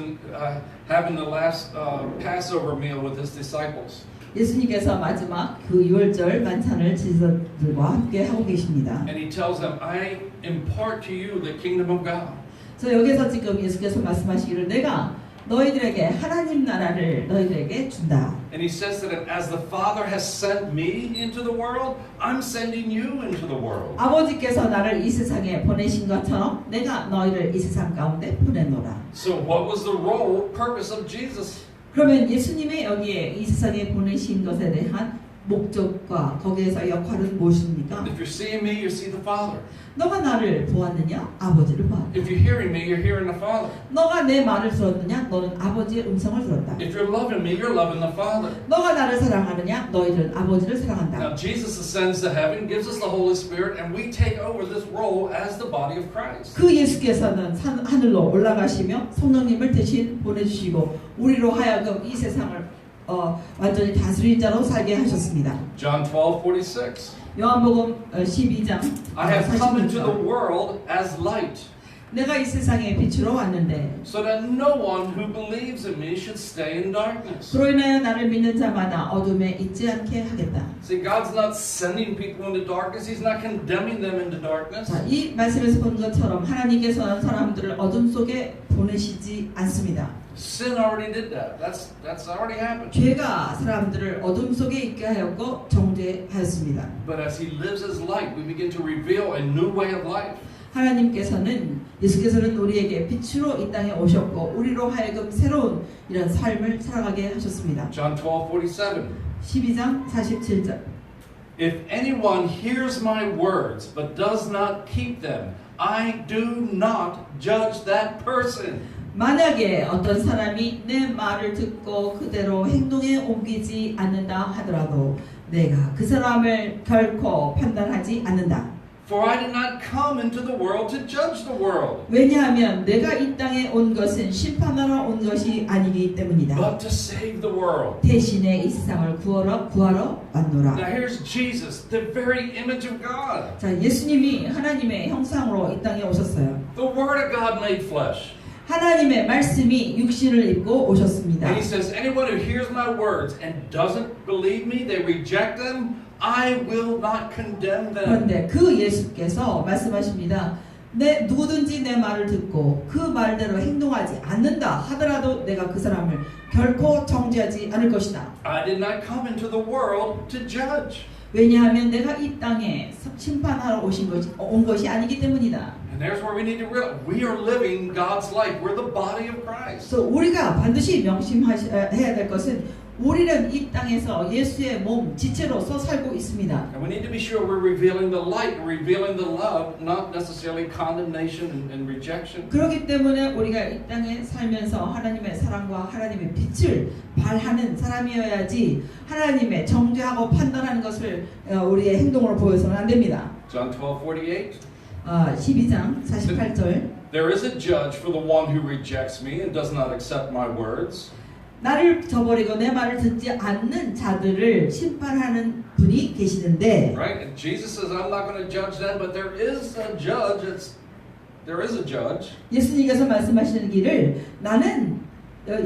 having the last Passover meal with his disciples. 예수님께서 마지막 그 유월절 만찬을 제자들과 함께 하고 계십니다. And he tells them, I impart to you the kingdom of God. 그래서 여기서 지금 예수께서 말씀하시기를 내가 너희들에게 하나님 나라를 너희들에게 준다. And he says that as the Father has sent me into the world, I'm sending you into the world. 아버지께서 나를 이 세상에 보내신 것처럼 내가 너희를 이 세상 가운데 보내노라. So what was the role, purpose of Jesus? 그러면 예수님의 여기에 이 세상에 보내신 것에 대한 목적과 거기에서 역할은 무엇입니까? If you're seeing me, you see the Father. 너가 나를 보았느냐? 아버지를 보았다. If you're hearing me, you're hearing the Father. 너가 내 말을 들었느냐? 너는 아버지의 음성을 들었다. If you're loving me, you're loving the Father. 너가 나를 사랑하느냐? 너희들은 아버지를 사랑한다. Now Jesus ascends to heaven, gives us the Holy Spirit, and we take over this role as the body of Christ. 그 예수께서는 하늘로 올라가시며 성령님을 대신 보내주시고 우리로 하여금 이 세상을 완전히 다스린 자로 살게 하셨습니다. John 12:46. 요한복음 12장 I have come into the 46절. world as light, 내가 이 세상에 빛으로 왔는데 so that no one who believes in me should stay in darkness. 그로 인하여 나를 믿는 자마다 어둠에 있지 않게 하겠다. See, God's not sending people into darkness. He's not condemning them into darkness. 자, 이 말씀에서 본 것처럼 하나님께서는 사람들을 어둠 속에 보내시지 않습니다. Sin already did that. That's already happened. 죄가 사람들을 어둠 속에 있게 하였고 정죄하였습니다. But as He lives as light, we begin to reveal a new way of life. 예수께서는 우리에게 빛으로 이 땅에 오셨고 우리로 하여금 새로운 이런 삶을 살아가게 하셨습니다. John 12:47. 12장 47절. If anyone hears my words but does not keep them, I do not judge that person. 만약에 어떤 사람이 내 말을 듣고 그대로 행동에 옮기지 않는다 하더라도 내가 그 사람을 결코 판단하지 않는다. For I did not come into the world to judge the world, 왜냐하면 내가 이 땅에 온 것은 심판하러 온 것이 아니기 때문이다. but to save the world. 대신에 이 세상을 구하러 왔노라. Now here's Jesus, the very image of God. 자, 예수님이 하나님의 형상으로 이 땅에 오셨어요. The Word of God made flesh. 하나님의 말씀이 육신을 입고 오셨습니다. And He says, anyone who hears my words and doesn't believe me, they reject them, I will not condemn them. 그런데 그 예수께서 말씀하십니다. 누구든지 내 말을 듣고 그 말대로 행동하지 않는다 하더라도 내가 그 사람을 결코 정죄하지 않을 것이다. I did not come into the world to judge. 왜냐하면 내가 이 땅에 심판하러 온 것이 아니기 때문이다. And there's where we need to realize we are living God's life. We're the body of Christ. 그래서 우리가 반드시 명심해야 될 것은 우리는 이 땅에서 예수의 몸 지체로서 살고 있습니다. And we need to be sure we're revealing the light, revealing the love, not necessarily condemnation and rejection. 그렇기 때문에 우리가 이 땅에 살면서 하나님의 사랑과 하나님의 빛을 발하는 사람이어야지 하나님의 정죄하고 판단하는 것을 우리의 행동으로 보여서는 안 됩니다. John 12:48. 12장 48절 There is a judge for the one who rejects me and does not accept my words. 나를 저버리고 내 말을 듣지 않는 자들을 심판하는 분이 계시는데 Right? And Jesus says, I'm not going to judge them, but there is a judge. There is a judge. 예수님께서 말씀하시는 길을 나는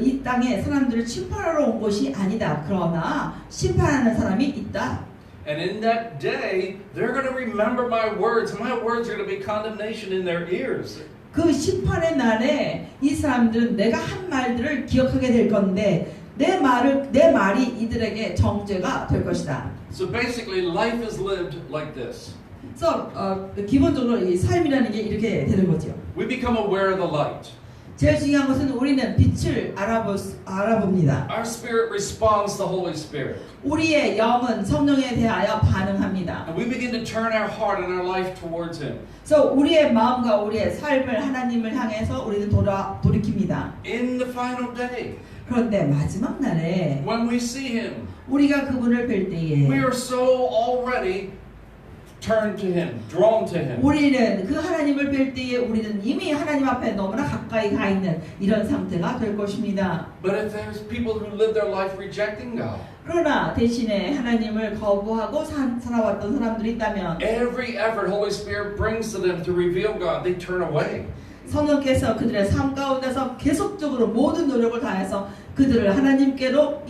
이 땅에 사람들을 심판하러 온 것이 아니다. 그러나 심판하는 사람이 있다. And in that day, they're going to remember my words. My words are going to be condemnation in their ears. 그 심판의 날에 이 사람들은 내가 한 말들을 기억하게 될 건데 내 말이 이들에게 정죄가 될 것이다. So basically, life is lived like this. 그래서 기본적으로 이 삶이라는 게 이렇게 되는 거죠. We become aware of the light. 제일 중요한 것은 우리는 빛을 알아봅니다. Our spirit responds to Holy Spirit. 우리의 영은 성령에 대하여 반응합니다. And we begin to turn our heart and our life towards Him. 그래서 우리의 마음과 우리의 삶을 하나님을 향해서 우리는 돌이킵니다. In the final day, 그런데 마지막 날에 when we see Him, 우리가 그분을 뵐 때에 we are so already turned to Him, drawn to Him. 우리는 그 하나님을 뵐 때에 우리는 이미 하나님 앞에 너무나 가까이 가 있는 이런 상태가 될 것입니다. But if there's people who live their life rejecting God, 그러나 대신에 하나님을 거부하고 살아왔던 사람들이 있다면 every effort Holy Spirit brings to them to reveal God, they turn away. 성령께서 그들의 삶 가운데서 계속적으로 모든 노력을 다해서 그들을 하나님께로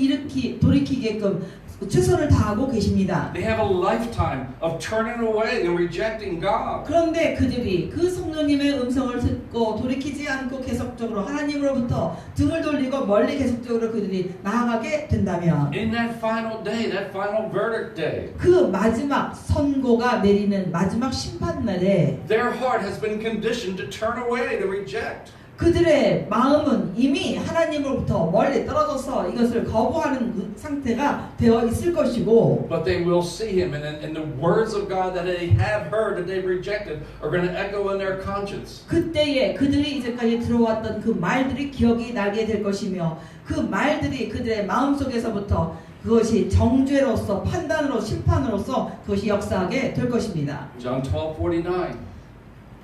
돌이키게끔 최선을 다하고 계십니다. They have a lifetime of turning away and rejecting God. 그런데 그들이 그 성령님의 음성을 듣고 돌이키지 않고 계속적으로 하나님으로부터 등을 돌리고 멀리 계속적으로 그들이 나아가게 된다면 In that final day, that final verdict day, 그 마지막 선고가 내리는 마지막 심판날에 their heart has been conditioned to turn away, to reject. 그들의 마음은 이미 하나님으로부터 멀리 떨어져서 이것을 거부하는 그 상태가 되어 있을 것이고 But they will see Him, and the words of God that they have heard, that they've rejected, are going to echo in their conscience. 그때에 그들이 이제까지 들어왔던 그 말들이 기억이 나게 될 것이며 그 말들이 그들의 마음속에서부터 그것이 정죄로서 판단으로 심판으로서 그것이 역사하게 될 것입니다. John 12:49.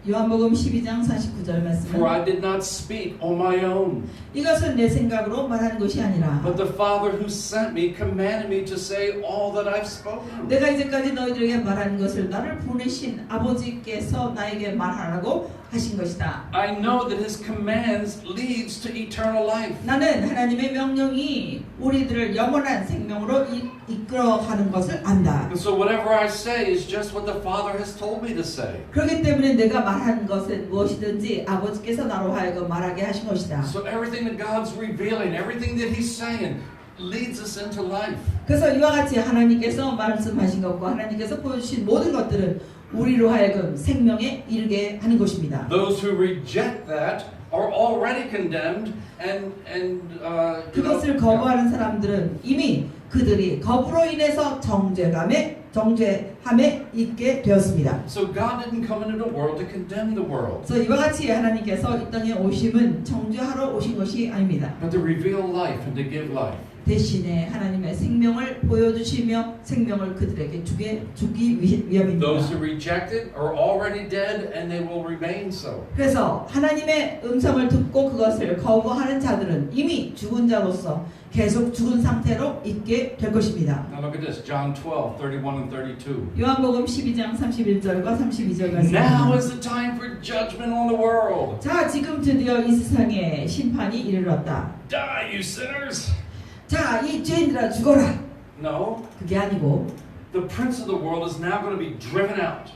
요한복음 12장 49절 For 말씀. I did not speak on my own, 이것은 내 생각으로 말하는 것이 아니라 but the Father who sent me commanded me to say all that I've spoken. 내가 이제까지 너희들에게 말한 것을 나를 보내신 아버지께서 나에게 말하라고 하신 것이다. I know that His commands leads to eternal life. 나는 하나님의 명령이 우리들을 영원한 생명으로 이끌어가는 것을 안다. And so whatever I say is just what the Father has told me to say. 그렇기 때문에 내가 말한 것은 무엇이든지 아버지께서 나로 하여금 말하게 하신 것이다. So everything that God's revealing, everything that He's saying, leads us into life. 그래서 이와 같이 하나님께서 말씀하신 것과 하나님께서 보여주신 모든 것들은 우리로 하여금 생명에 이르게 하는 것입니다. Those who reject that are already condemned, and 그것을 거부하는 사람들은 이미 그들이 거부로 인해서 정죄함에 있게 되었습니다. So God didn't come into the world to condemn the world, 그래서 이와 같이 하나님께서 이 땅에 오심은 정죄하러 오신 것이 아닙니다. but to reveal life and to give life. 대신에 하나님의 생명을 보여주시며 생명을 그들에게 주기 위함입니다. Those who reject it are already dead, and they will remain so. 그래서 하나님의 음성을 듣고 그것을 거부하는 자들은 이미 죽은 자로서 계속 죽은 상태로 있게 될 것입니다. Now look at this, John 12:31 and 32. 요한복음 12장 31절과 32절 말씀. Now is the time for judgment on the world. 자, 지금 드디어 이 세상에 심판이 이르렀다. Die, you sinners! 자, 이 죄인들아 죽어라. No, 그게 아니고 the prince of the world is now going to be driven out.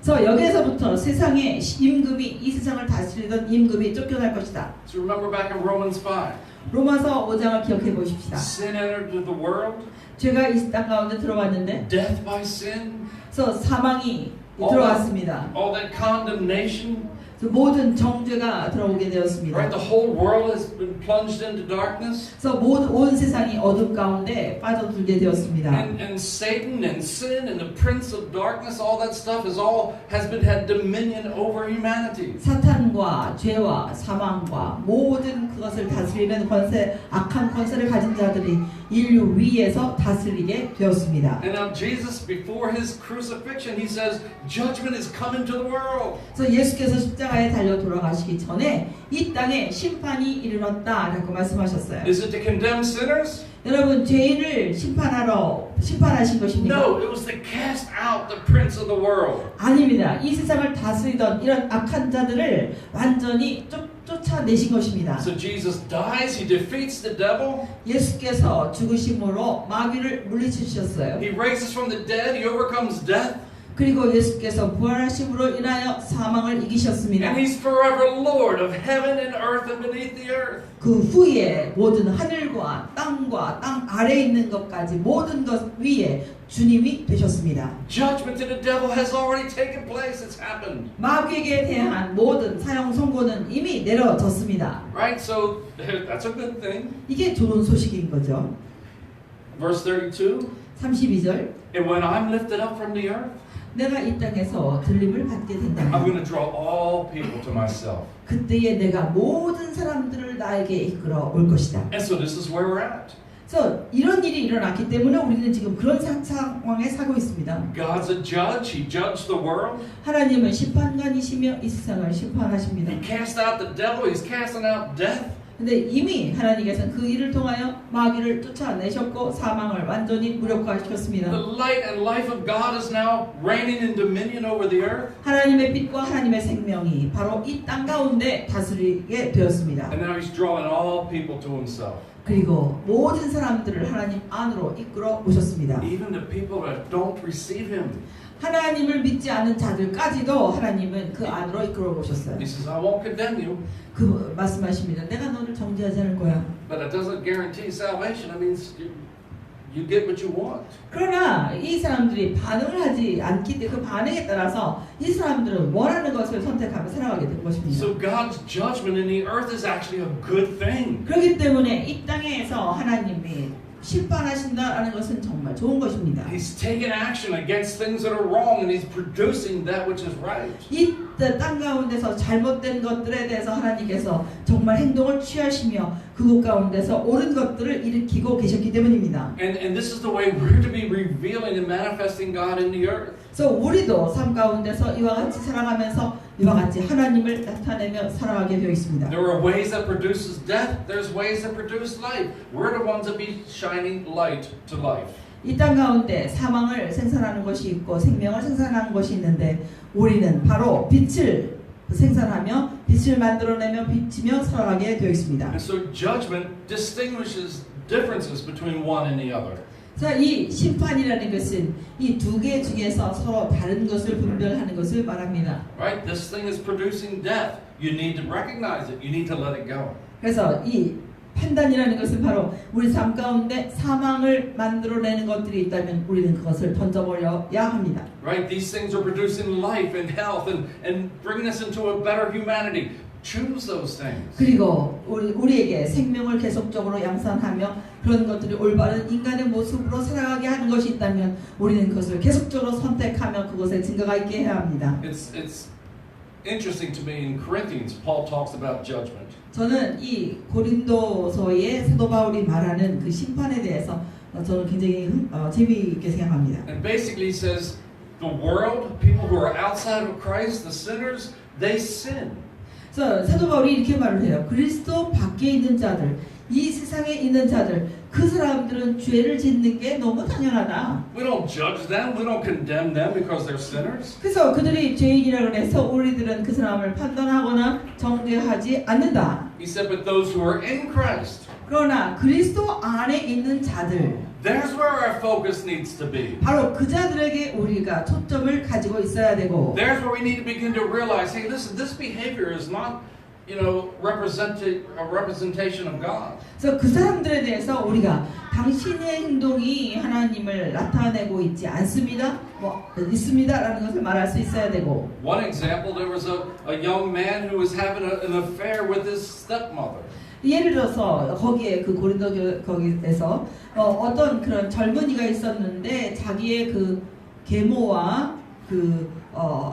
그래서 여기에서부터 세상의 임금이 이 세상을 다스리던 임금이 쫓겨날 것이다. So remember back in Romans 5. 로마서 5장을 기억해 보십시다. Sin entered into the world. 죄가 이 땅 가운데 들어왔는데 Death by sin. 그래서 사망이 들어왔습니다. All that condemnation. 그래서 모든 정죄가 들어오게 되었습니다. Right? The whole world has been plunged into darkness. 그래서 모든 온 세상이 어둠 가운데 빠져들게 되었습니다. And Satan and sin and the prince of darkness, all that stuff had dominion over humanity. 사탄과 죄와 사망과 모든 그것을 다스리는 권세, 악한 권세를 가진 자들이 인류 위에서 다스리게 되었습니다. And now Jesus, before his crucifixion, he says, judgment is coming to the world. 그래서 예수께서 십자가에 달려 돌아가시기 전에 이 땅에 심판이 이르렀다라고 말씀하셨어요. Is it to condemn sinners? 여러분 죄인을 심판하신 것입니까? No, it was to cast out the prince of the world. 아닙니다. 이 세상을 다스리던 이런 악한 자들을 완전히 쫓아내신 것입니다. So Jesus dies, he defeats the devil. 예수께서 죽으심으로 마귀를 물리치셨어요. He raises from the dead, he overcomes death. 그리고 예수께서 부활하심으로 인하여 사망을 이기셨습니다. And he's forever Lord of heaven and earth and beneath the earth. 그 후에 모든 하늘과 땅과 땅 아래에 있는 것까지 모든 것 위에 주님이 되셨습니다. Judgment to the devil has already taken place. It's happened. 마귀에게 대한 모든 사형 선고는 이미 내려졌습니다. Right? So that's a good thing. 이게 좋은 소식인 거죠. Verse 32. 32절. And when I'm lifted up from the earth, 내가 이 땅에서 들림을 받게 I'm 된다면 going to draw all people to myself. 그때에 내가 모든 사람들을 나에게 이끌어 올 것이다. And so this is where we're at. 그래서 이런 일이 일어났기 때문에 우리는 지금 그런 상황에 살고 있습니다. God's a judge. He judged the world. 하나님은 심판관이시며 이 세상을 심판하십니다. He cast out the devil. He's casting out death. 근데 이미 하나님께서는 그 일을 통하여 마귀를 쫓아내셨고 사망을 완전히 무력화시켰습니다. The light and life of God is now reigning in dominion over the earth. 하나님의 빛과 하나님의 생명이 바로 이 땅 가운데 다스리게 되었습니다. And now he's drawing all people to himself. 그리고 모든 사람들을 하나님 안으로 이끌어 오셨습니다. Even the people that don't receive him. 하나님을 믿지 않는 자들까지도 하나님은 그 안으로 이끌어 오셨어요. He says, I won't condemn you. 그 말씀하십니다. 내가 너를 정죄하지 않을 거야. But it doesn't guarantee salvation. It means you get what you want. 그러나 이 사람들이 반응을 하지 않기 때문에 그 반응에 따라서 이 사람들은 원하는 것을 선택하며 살아가게 된 것입니다. So God's judgment in the earth is actually a good thing. 그렇기 때문에 이 땅에서 하나님이 심판하신다라는 것은 정말 좋은 것입니다. He's taking action against things that are wrong and he's producing that which is right. 이 땅 가운데서 잘못된 것들에 대해서 하나님께서 정말 행동을 취하시며 그곳 가운데서 옳은 것들을 일으키고 계셨기 때문입니다. And this is the way we're to be revealing and manifesting God in the earth. 그래서 우리도 삶 가운데서 이와 같이 살아가면서 이와 같이 하나님을 나타내며 살아가게 되어 있습니다. There are ways that produces death. There's ways that produce life. We're the ones that be shining light to life. 이 땅 가운데 사망을 생산하는 것이 있고 생명을 생산하는 것이 있는데 우리는 바로 빛을 생산하며 빛을 만들어내며 비치며 살아가게 되어 있습니다. And so judgment distinguishes differences between one and the other. 자, 이 심판이라는 것은 이 두 개 중에서 서로 다른 것을 분별하는 것을 말합니다. Right? This thing is producing death. You need to recognize it. You need to let it go. 그래서 이 판단이라는 것은 바로 우리 삶 가운데 사망을 만들어내는 것들이 있다면 우리는 그것을 던져버려야 합니다. Right? These things are producing life and health and bringing us into a better humanity. Choose those things. 그리고 우리에게 생명을 계속적으로 양산하며 그런 것들이 올바른 인간의 모습으로 살아가게 하는 것이 있다면 우리는 그것을 계속적으로 선택하며 그것에 증거가 있게 해야 합니다. It's interesting to me in Corinthians, Paul talks about judgment. 저는 이 고린도서의 사도 바울이 말하는 그 심판에 대해서 저는 굉장히 재미있게 생각합니다. And basically he says the world, people who are outside of Christ, the sinners, they sin. 그래서 사도 바울이 이렇게 말을 해요. 그리스도 밖에 있는 자들, 이 세상에 있는 자들, 그 사람들은 죄를 짓는 게 너무 당연하다. We don't judge them. We don't condemn them because they're sinners. 그래서 그들이 죄인이라고 해서 우리들은 그 사람을 판단하거나 정죄하지 않는다. He said, but those who are in Christ, 그러나 그리스도 안에 있는 자들, There's where our focus needs to be. 바로 그 자들에게 우리가 초점을 가지고 있어야 되고 There's where we need to begin to realize, hey, listen, this behavior is not, a representation of God. 그래서 그 사람들에 대해서 우리가 당신의 행동이 하나님을 나타내고 있지 않습니다. 있습니다라는 것을 말할 수 있어야 되고. One example, there was a young man who was having an affair with his stepmother. 예를 들어서 거기에 그 고린도 거기에서 어떤 그런 젊은이가 있었는데 자기의 그 계모와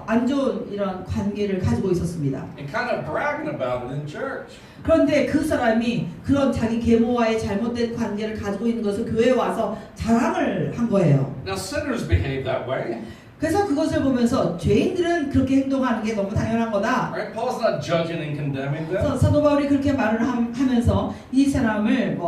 안 좋은 이런 관계를 가지고 있었습니다. And kind of bragging about it in church. 그런데 그 사람이 그런 자기 계모와의 잘못된 관계를 가지고 있는 것을 교회에 와서 자랑을 한 거예요. Now sinners behave that way. 그래서 그것을 보면서 죄인들은 그렇게 행동하는 게 너무 당연한 거다. Right? Paul's not judging and condemning them. 그래서 사도 바울이 그렇게 말을 하면서 이 사람을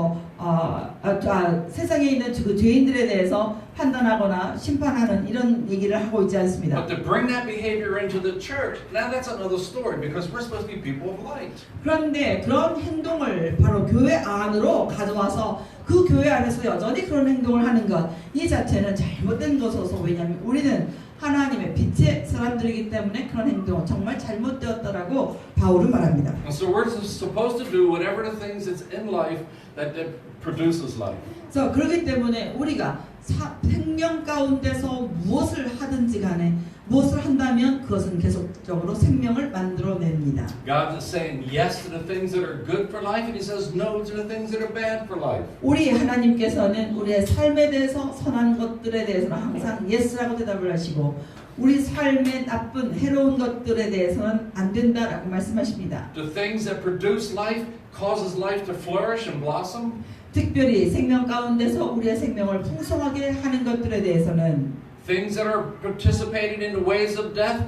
세상에 있는 그 죄인들에 대해서 판단하거나 심판하는 이런 얘기를 하고 있지 않습니다. But to bring that behavior into the church, now that's another story because we're supposed to be people of light. 그런데 그런 행동을 바로 교회 안으로 가져와서 그 교회 안에서 여전히 그런 행동을 하는 것, 이 자체는 잘못된 것으로서, 왜냐하면 우리는 하나님의 빛의 사람들이기 때문에 그런 행동은 정말 잘못되었다라고 바울은 말합니다. And so we're supposed to do whatever the things that's in life that produces life. 그래서 그렇기 때문에 우리가 생명 가운데서 무엇을 하든지 간에 무엇을 한다면 그것은 계속적으로 생명을 만들어냅니다. God is saying yes to the things that are good for life, and He says no to the things that are bad for life. 우리 하나님께서는 우리의 삶에 대해서 선한 것들에 대해서는 항상 yes라고 대답을 하시고 우리 삶의 나쁜 해로운 것들에 대해서는 안 된다라고 말씀하십니다. The things that produce life causes life to flourish and blossom. 특별히 생명 가운데서 우리의 생명을 풍성하게 하는 것들에 대해서는 Things that are participating in the ways of death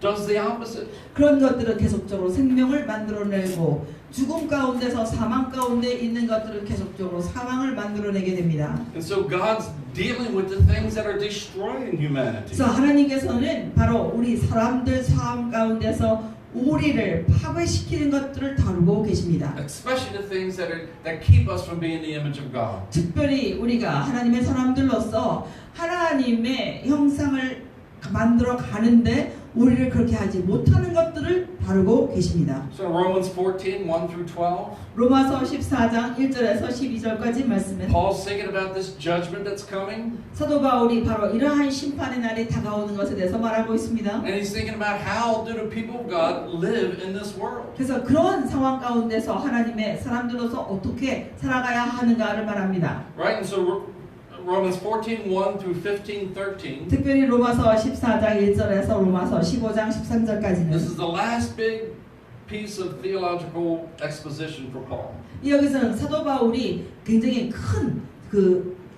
does the opposite. 그런 것들은 계속적으로 생명을 만들어내고 죽음 가운데서 사망 가운데 있는 것들은 계속적으로 사망을 만들어내게 됩니다. And so God's dealing with the things that are destroying humanity. 그래서 하나님께서는 바로 우리 사람들 삶 가운데서 우리를 파괴시키는 것들을 다루고 계십니다. Especially the things that keep us from being the image of God. 특별히 우리가 하나님의 사람들로서 하나님의 형상을 만들어 가는데 우리를 그렇게 하지 못하는 것들을 다루고 계십니다. So Romans 14, 1 through 12. 로마서 14장 1절에서 12절까지 말씀은 Paul's thinking about this judgment that's coming. 사도 바울이 바로 이러한 심판의 날이 다가오는 것에 대해서 말하고 있습니다. And he's thinking about how do the people of God live in this world. 그래서 그런 상황 가운데서 하나님의 사람들로서 어떻게 살아가야 하는가를 말합니다. Right? And so Romans 14, 1 through 15, 13. 특별히 로마서 14장 1절에서 로마서 15장 13절까지는 This is the last big piece of theological exposition for Paul. 여기서는 사도 바울이 굉장히 큰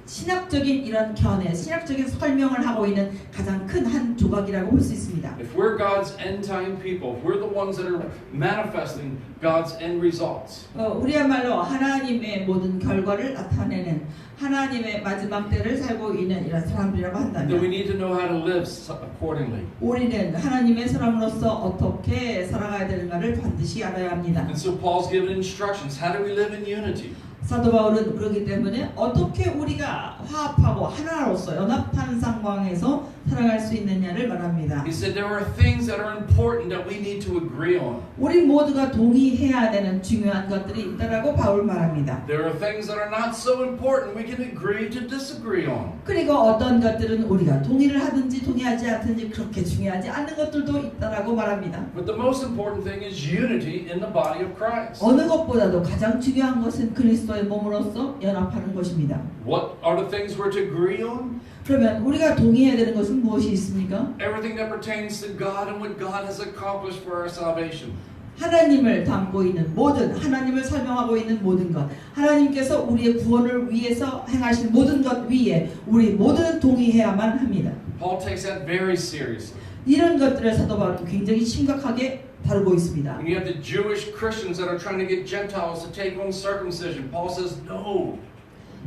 신학적인 이런 견해, 신학적인 설명을 하고 있는 가장 큰 한 조각이라고 볼 수 있습니다. If we're God's end time people, if we're the ones that are manifesting God's end results, 우리야말로 하나님의 모든 결과를 나타내는 하나님의 마지막 때를 살고 있는 이런 사람들이라고 then we 한다면 need to know how to live accordingly. 우리는 하나님의 사람으로서 어떻게 살아가야 되는가를 반드시 알아야 합니다. And so Paul's given instructions. How do we live in unity? 사도 바울은 그렇기 때문에 어떻게 우리가 화합하고 하나로서 연합한 상황에서 살아갈 수 있느냐를 말합니다. He said there are things that are important that we need to agree on. 우리 모두가 동의해야 되는 중요한 것들이 있다라고 바울 말합니다. There are things that are not so important we can agree to disagree on. 그리고 어떤 것들은 우리가 동의를 하든지 동의하지 않든지 그렇게 중요하지 않은 것들도 있다라고 말합니다. But the most important thing is unity in the body of Christ. 어느 것보다도 가장 중요한 것은 그리스도의 몸으로서 연합하는 것입니다. What are the things we're to agree on? 그러면 우리가 동의해야 되는 것은 무엇이 있습니까? Everything that pertains to God and what God has accomplished for our salvation. 하나님을 담고 있는 모든, 하나님을 설명하고 있는 모든 것, 하나님께서 우리의 구원을 위해서 행하신 모든 것 위에 우리 모두는 동의해야만 합니다. Paul takes that very seriously. 이런 것들을 사도 바울은 굉장히 심각하게 다루고 있습니다. When you have the Jewish Christians that are trying to get Gentiles to take on circumcision, Paul says no.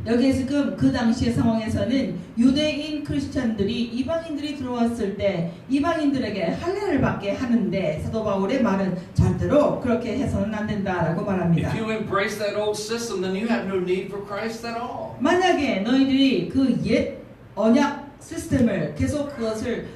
여기에 지금 그 당시의 상황에서는 유대인 크리스천들이 이방인들이 들어왔을 때 이방인들에게 할례를 받게 하는데 사도 바울의 말은 절대로 그렇게 해서는 안 된다라고 말합니다. If you embrace that old system, then you have no need for Christ at all. 만약에 너희들이 그 옛 언약 시스템을 계속 그것을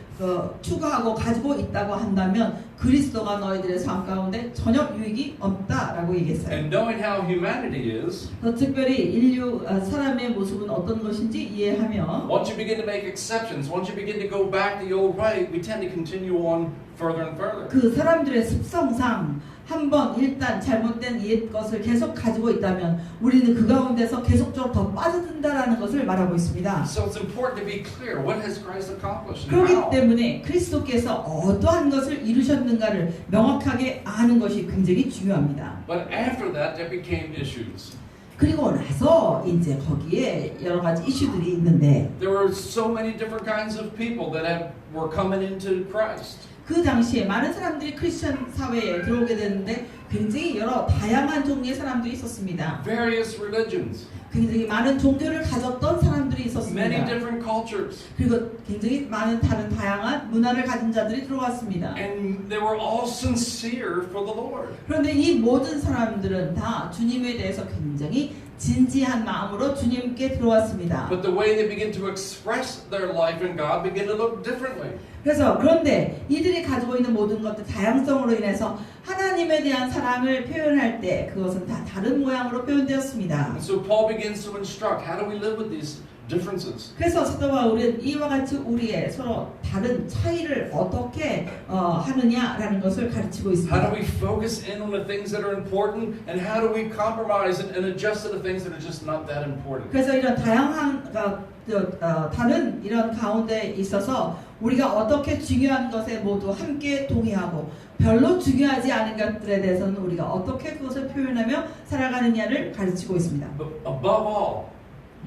추구하고 가지고 있다고 한다면 그리스도가 너희들의 삶 가운데 전혀 유익이 없다라고 얘기했어요. And knowing how humanity is, 특별히 인류 사람의 모습은 어떤 것인지 이해하며 once you begin to make exceptions, once you begin to go back the old way, we tend to continue on further and further. 그 사람들의 습성상 한번 일단 잘못된 옛 것을 계속 가지고 있다면 우리는 그 가운데서 계속적으로 더 빠져든다라는 것을 말하고 있습니다. So it's important to be clear. What has Christ accomplished? And 그렇기 how? 때문에 그리스도께서 어떠한 것을 이루셨는가를 명확하게 아는 것이 굉장히 중요합니다. But after that, there became issues. 그리고 나서 이제 거기에 여러 가지 이슈들이 있는데 There were so many different kinds of people that were coming into Christ. 그 당시에 많은 사람들이 크리스천 사회에 들어오게 되는데 굉장히 여러 다양한 종류의 사람들이 있었습니다. Various religions, 굉장히 많은 종교를 가졌던 사람들이 many 있었습니다. different cultures, 그리고 굉장히 많은 다양한 문화를 가진 자들이 들어왔습니다. and they were all sincere for the Lord. 그런데 이 모든 사람들은 다 주님에 대해서 굉장히 진지한 마음으로 주님께 들어왔습니다. But the way they begin to express their life in God began to look differently. 그래서 그런데 이들이 가지고 있는 모든 것들 다양성으로 인해서 하나님에 대한 사랑을 표현할 때 그것은 다 다른 모양으로 표현되었습니다. And so Paul begins to instruct, how do we live with these differences? 그래서 사도 바울은 이와 같이 우리의 서로 다른 차이를 어떻게 하느냐라는 것을 가르치고 How 있습니다. do we focus in on the things that are important, and how do we compromise and adjust to the things that are just not that important? 그래서 이런 다양한 다른 이런 가운데 있어서 우리가 어떻게 중요한 것에 모두 함께 동의하고 별로 중요하지 않은 것들에 대해서는 우리가 어떻게 그것을 표현하며 살아가느냐를 가르치고 있습니다. But above all,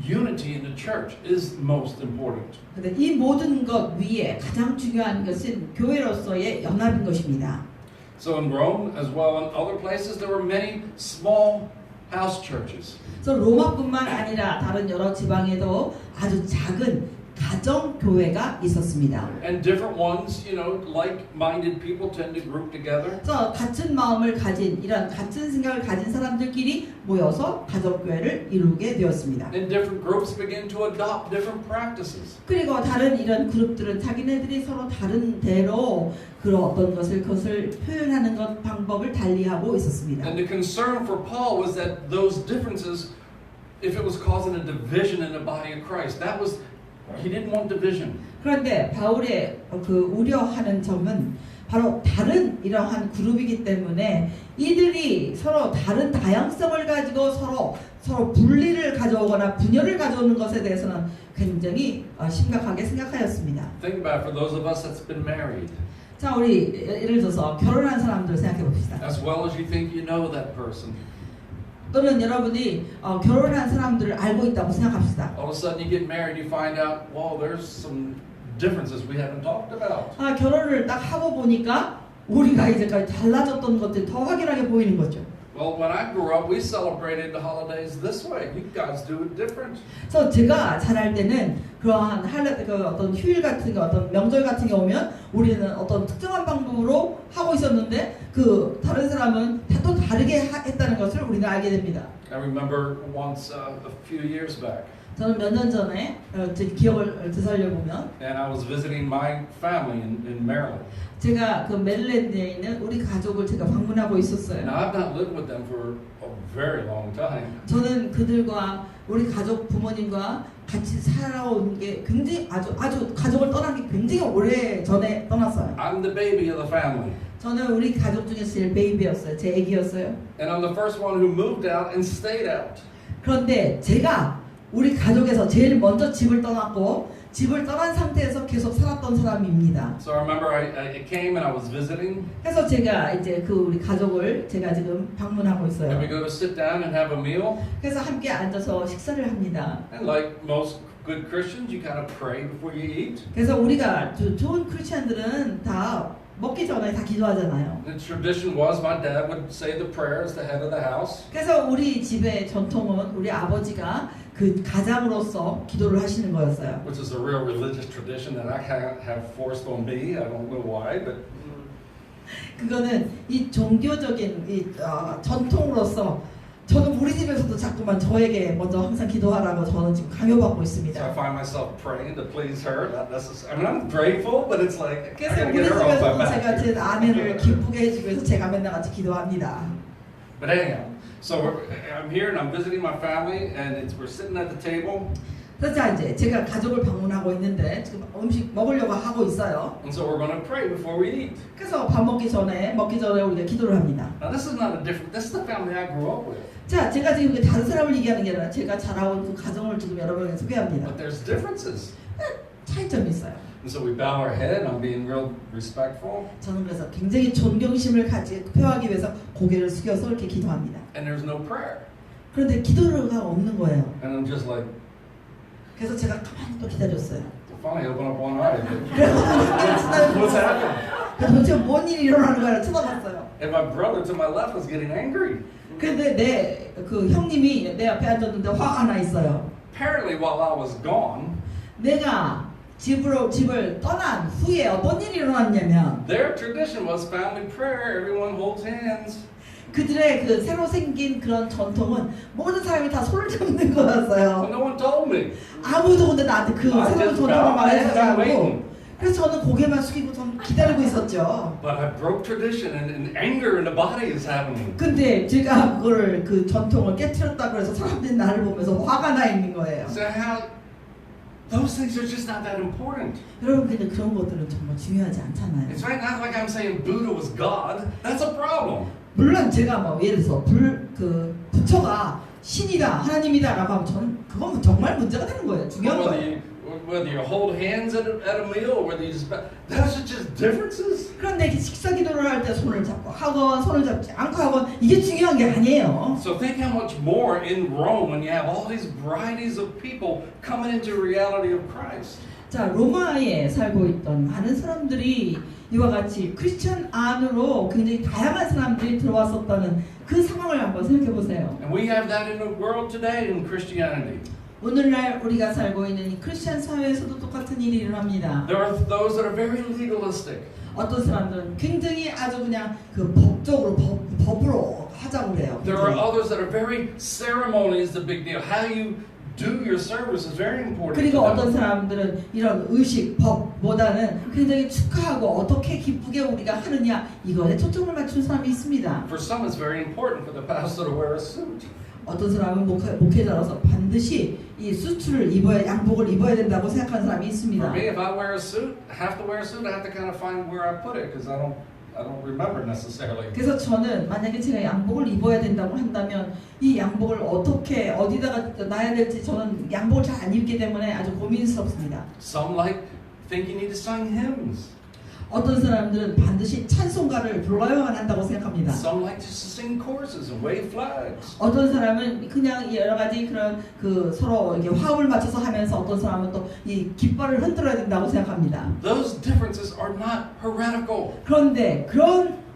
unity in the church is most important. 근데 이 모든 것 위에 가장 중요한 것은 교회로서의 연합인 것입니다. So in Rome, as well in other places, there were many small house churches. 그래서 로마뿐만 아니라 다른 여러 지방에도 아주 작은 가정 교회가 있었습니다. And different ones, like-minded people tend to group together. 그래서 같은 마음을 가진 이런 같은 생각을 가진 사람들끼리 모여서 가족 교회를 이루게 되었습니다. And different groups begin to adopt different practices. 그리고 다른 이런 그룹들은 자기네들이 서로 다른 대로 그런 어떤 그것을 표현하는 것 방법을 달리하고 있었습니다. And the concern for Paul was that those differences, if it was causing a division in the body of Christ, he didn't want division. 그런데 바울의 그 우려하는 점은 바로 다른 이러한 그룹이기 때문에 이들이 서로 다른 다양성을 가지고 서로 분리를 가져오거나 분열을 가져오는 것에 대해서는 굉장히 심각하게 생각하였습니다. Think about it for those of us that's been married. 자, 우리 예를 들어서 결혼한 사람들 생각해 봅시다. As well as you think you know that person. 또는 여러분이 결혼한 사람들을 알고 있다고 생각합시다. All of a sudden you get married, you find out, well, there's some differences we haven't talked about. 결혼을 딱 하고 보니까 우리가 이제까지 달라졌던 것들이 더 확연하게 보이는 거죠. Well, when I grew up, we celebrated the holidays this way. You guys do it different. 그래서 제가 자랄 때는 그러한 어떤 휴일 같은 거, 어떤 명절 같은 게 오면 우리는 어떤 특정한 방법으로 하고 있었는데 그 다른 사람은 또 다르게 했다는 것을 우리가 알게 됩니다. I remember once a few years back, 저는 몇 년 전에 제 기억을 되살려 보면 and I was visiting my family in Maryland. 제가 그 메릴랜드에 있는 우리 가족을 제가 방문하고 있었어요. Now I've not lived with them for a very long time. 저는 그들과 우리 가족 부모님과 같이 살아온 게 굉장히 아주 가족을 떠난 게 굉장히 오래 전에 떠났어요. I'm the baby of the family. 저는 우리 가족 중에서 제일 베이비였어요. 제 애기였어요. And I'm the first one who moved out and stayed out. 그런데 제가 우리 가족에서 제일 먼저 집을 떠났고 집을 떠난 상태에서 계속 살았던 사람입니다. So I remember I came and I was visiting. 그래서 제가 이제 그 우리 가족을 제가 지금 방문하고 있어요. And we go to sit down and have a meal. 그래서 함께 앉아서 식사를 합니다. And like most good Christians, you kind of pray before you eat. 그래서 우리가 좋은 크리스천들은 다 먹기 전에 다 기도하잖아요. The tradition was my dad would say the prayer as the head of the house. 그래서 우리 집의 전통은 우리 아버지가 그 가장으로서 기도를 하시는 거였어요. which is a real religious tradition that I have forced on me. I don't know why, but 그거는 이 종교적인 전통으로서 저는 우리 집에서도 자꾸만 저에게 먼저 항상 기도하라고 저는 지금 강요받고 so I 있습니다. find myself praying to please her. Not necessarily. I mean, I'm grateful, but it's like I 그래서 gotta 우리 get her off my 집에서도 제가 제 back. 아내를 기쁘게 해주기 위해서 제가 맨날 같이 기도합니다. But anyhow, so I'm here and I'm visiting my family, and we're sitting at the table, 그래서 자, 이제 제가 가족을 방문하고 있는데 지금 음식 먹으려고 하고 있어요. and so we're going to pray before we eat. 그래서 밥 먹기 전에 우리가 기도를 합니다. Now this is not a different. This is the family I grew up with, 자, 제가 지금 다른 사람을 얘기하는 게 아니라 제가 자라온 그 가정을 지금 여러분에게 소개합니다. but there's differences. 차이점이 있어요. And so we bow our head. I'm being real respectful, 저는 그래서 굉장히 존경심을 표하기 위해서 고개를 숙여서 이렇게 기도합니다. and there's no prayer, 그런데 기도가 없는 거예요. and I'm just like, 그래서 제가 가만히 또 기다렸어요. finally open up one eye. 그래서 What's happening? 도대체 뭔 일이 일어나는 거야 쳐다봤어요. And my brother to my left was getting angry. 그런데 내 그 형님이 내 앞에 앉았는데 화가 나 있어요. Apparently, while I was gone, 내가 집을 떠난 후에 어떤 일이 일어났냐면 their tradition was family prayer. Everyone holds hands. 그들의 그 새로 생긴 그런 전통은 모든 사람이 다 손을 잡는 But 거였어요. no one told me. 아무도 근데 나한테 그 I 새로운 just 전통을 bowed my head 말해주지 and 않고 waiting. 그래서 저는 고개만 숙이고 좀 기다리고 있었죠. But I broke tradition, and anger in the body is happening. 근데 제가 그거를 그 전통을 깨트렸다고 해서 사람들이 나를 보면서 화가 나 있는 거예요. So how? Those things are just not that important. 여러분 근데 그런 것들은 정말 중요하지 않잖아요. It's right not like I'm saying Buddha was God. That's a problem. 물론 제가 뭐 예를 들어서 부처가 신이다 하나님이다라고 하면 저는 그건 정말 문제가 되는 거예요. 중요한 거예요. Whether you hold hands at a meal or whether you just those are just differences. 그런데 이렇게 식사 기도를 할 때 손을 잡고 하건 손을 잡지 않고 하건 이게 중요한 게 아니에요. So think how much more in Rome when you have all these varieties of people coming into reality of Christ. 자, 로마에 살고 있던 많은 사람들이 이와 같이 크리스천 안으로 굉장히 다양한 사람들이 들어왔었다는 그 상황을 한번 생각해 보세요. And we have that in the world today in Christianity. 오늘날 우리가 살고 있는 이 크리스천 사회에서도 똑같은 일이 일어납니다. There are those that are very legalistic. 어떤 사람들은 굉장히 아주 그냥 그 법적으로 법으로 하자고 그래요. There are others that are very ceremony is the big deal. How you do your service is very important. 그리고 to 어떤 them. 사람들은 이런 의식, 법보다는 굉장히 축하하고 어떻게 기쁘게 우리가 하느냐 이거에 초점을 맞춘 사람이 있습니다. For some, it's very important for the pastor to wear a suit. 어떤 사람은 목회자로서 반드시 이 수트를 양복을 입어야 된다고 생각하는 사람이 있습니다. For me, if I wear a suit, have to wear a suit, I have to kind of find where I put it because I don't remember necessarily. 그래서 저는 만약에 제가 양복을 입어야 된다고 한다면 이 양복을 어떻게 어디다가 놔야 될지 저는 양복을 잘 안 입기 때문에 아주 고민스럽습니다. Some like think you need to sing hymns. 어떤 사람들은 반드시 찬송가를 불러야만 한다고 생각합니다. Some like to sing choruses and wave flags. 어떤 사람은 그냥 여러 가지 그런 그 서로 이렇게 화음을 맞춰서 하면서 어떤 사람은 또 이 깃발을 흔들어야 된다고 생각합니다. Those differences are not heretical. 그런데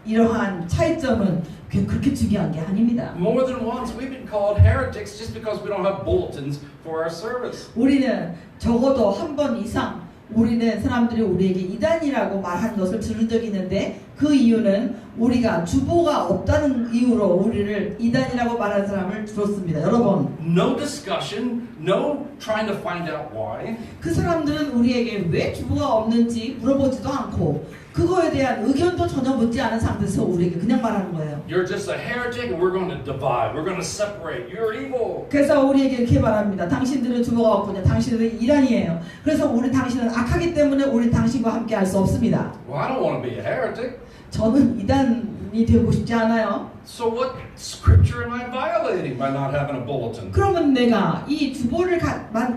이러한 차이점은 그렇게 중요한 게 아닙니다. More than once, we've been called heretics just because we don't have bulletins for our service. 우리는 적어도 한 번 이상 우리는 사람들이 우리에게 이단이라고 말한 것을 들은 적이 있는데 그 이유는 우리가 주보가 없다는 이유로 우리를 이단이라고 말한 사람을 들었습니다. 여러 번. No discussion, no trying to find out why. 그 사람들은 우리에게 왜 주보가 없는지 물어보지도 않고 그거에 대한 의견도 전혀 묻지 않은 상태에서 우리에게 그냥 말하는 거예요. You're just a heretic and we're going to divide. We're going to separate. You're evil. 그래서 우리에게 이렇게 말합니다. 당신들은 주보가 없군요. 당신들은 이단이에요. 그래서 당신은 악하기 때문에 우리 당신과 함께 할 수 없습니다. Well, I don't want to be a heretic. 저는 이단이 되고 싶지 않아요. So what scripture am I violating by not having a bulletin? 그러면 내가 이 주보를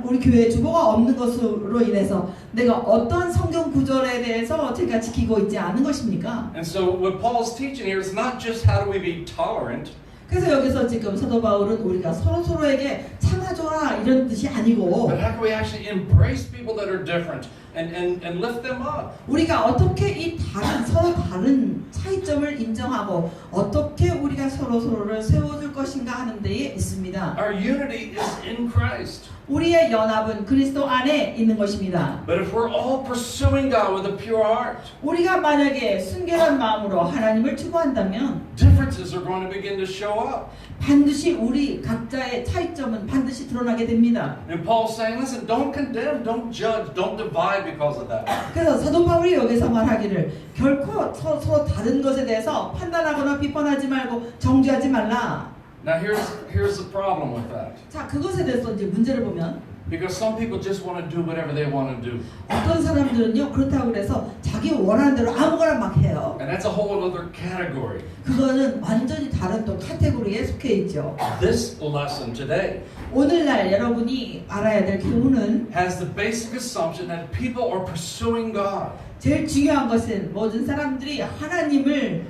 우리 교회에 주보가 없는 것으로 인해서 내가 어떤 성경 구절에 대해서 제가 지키고 있지 않은 것입니까? And so what Paul's teaching here is not just how do we be tolerant. 그래서 여기서 지금 사도 바울은 우리가 서로에게 참아줘라 이런 뜻이 아니고 But how can we actually embrace people that are different and lift them up? 우리가 어떻게 이 서로 다른 차이점을 인정하고 어떻게 우리가 서로를 세워줄 것인가 하는 데에 있습니다. Our unity is in Christ. 우리의 연합은 그리스도 안에 있는 것입니다. But if we're all pursuing God with a pure heart, 우리가 만약에 순결한 마음으로 하나님을 추구한다면 differences are going to begin to show up. 반드시 우리 각자의 차이점은 반드시 드러나게 됩니다. And Paul's saying, listen, don't condemn, don't judge, don't divide because of that. 그래서 사도 바울이 여기서 말하기를 결코 서로 다른 것에 대해서 판단하거나 비판하지 말고 정죄하지 말라. Now here's the problem with that. 자, 그것에 대해서 이제 문제를 보면 Because some people just want to do whatever they want to do. 어떤 사람들은요 그렇다고 그래서 자기 원하는 대로 아무거나 막 해요. And that's a whole other category. 그거는 완전히 다른 또 카테고리에 속해 있죠. This lesson today 오늘날 여러분이 알아야 될 교훈은 has the basic assumption that people are pursuing God. 제일 중요한 것은 모든 사람들이 하나님을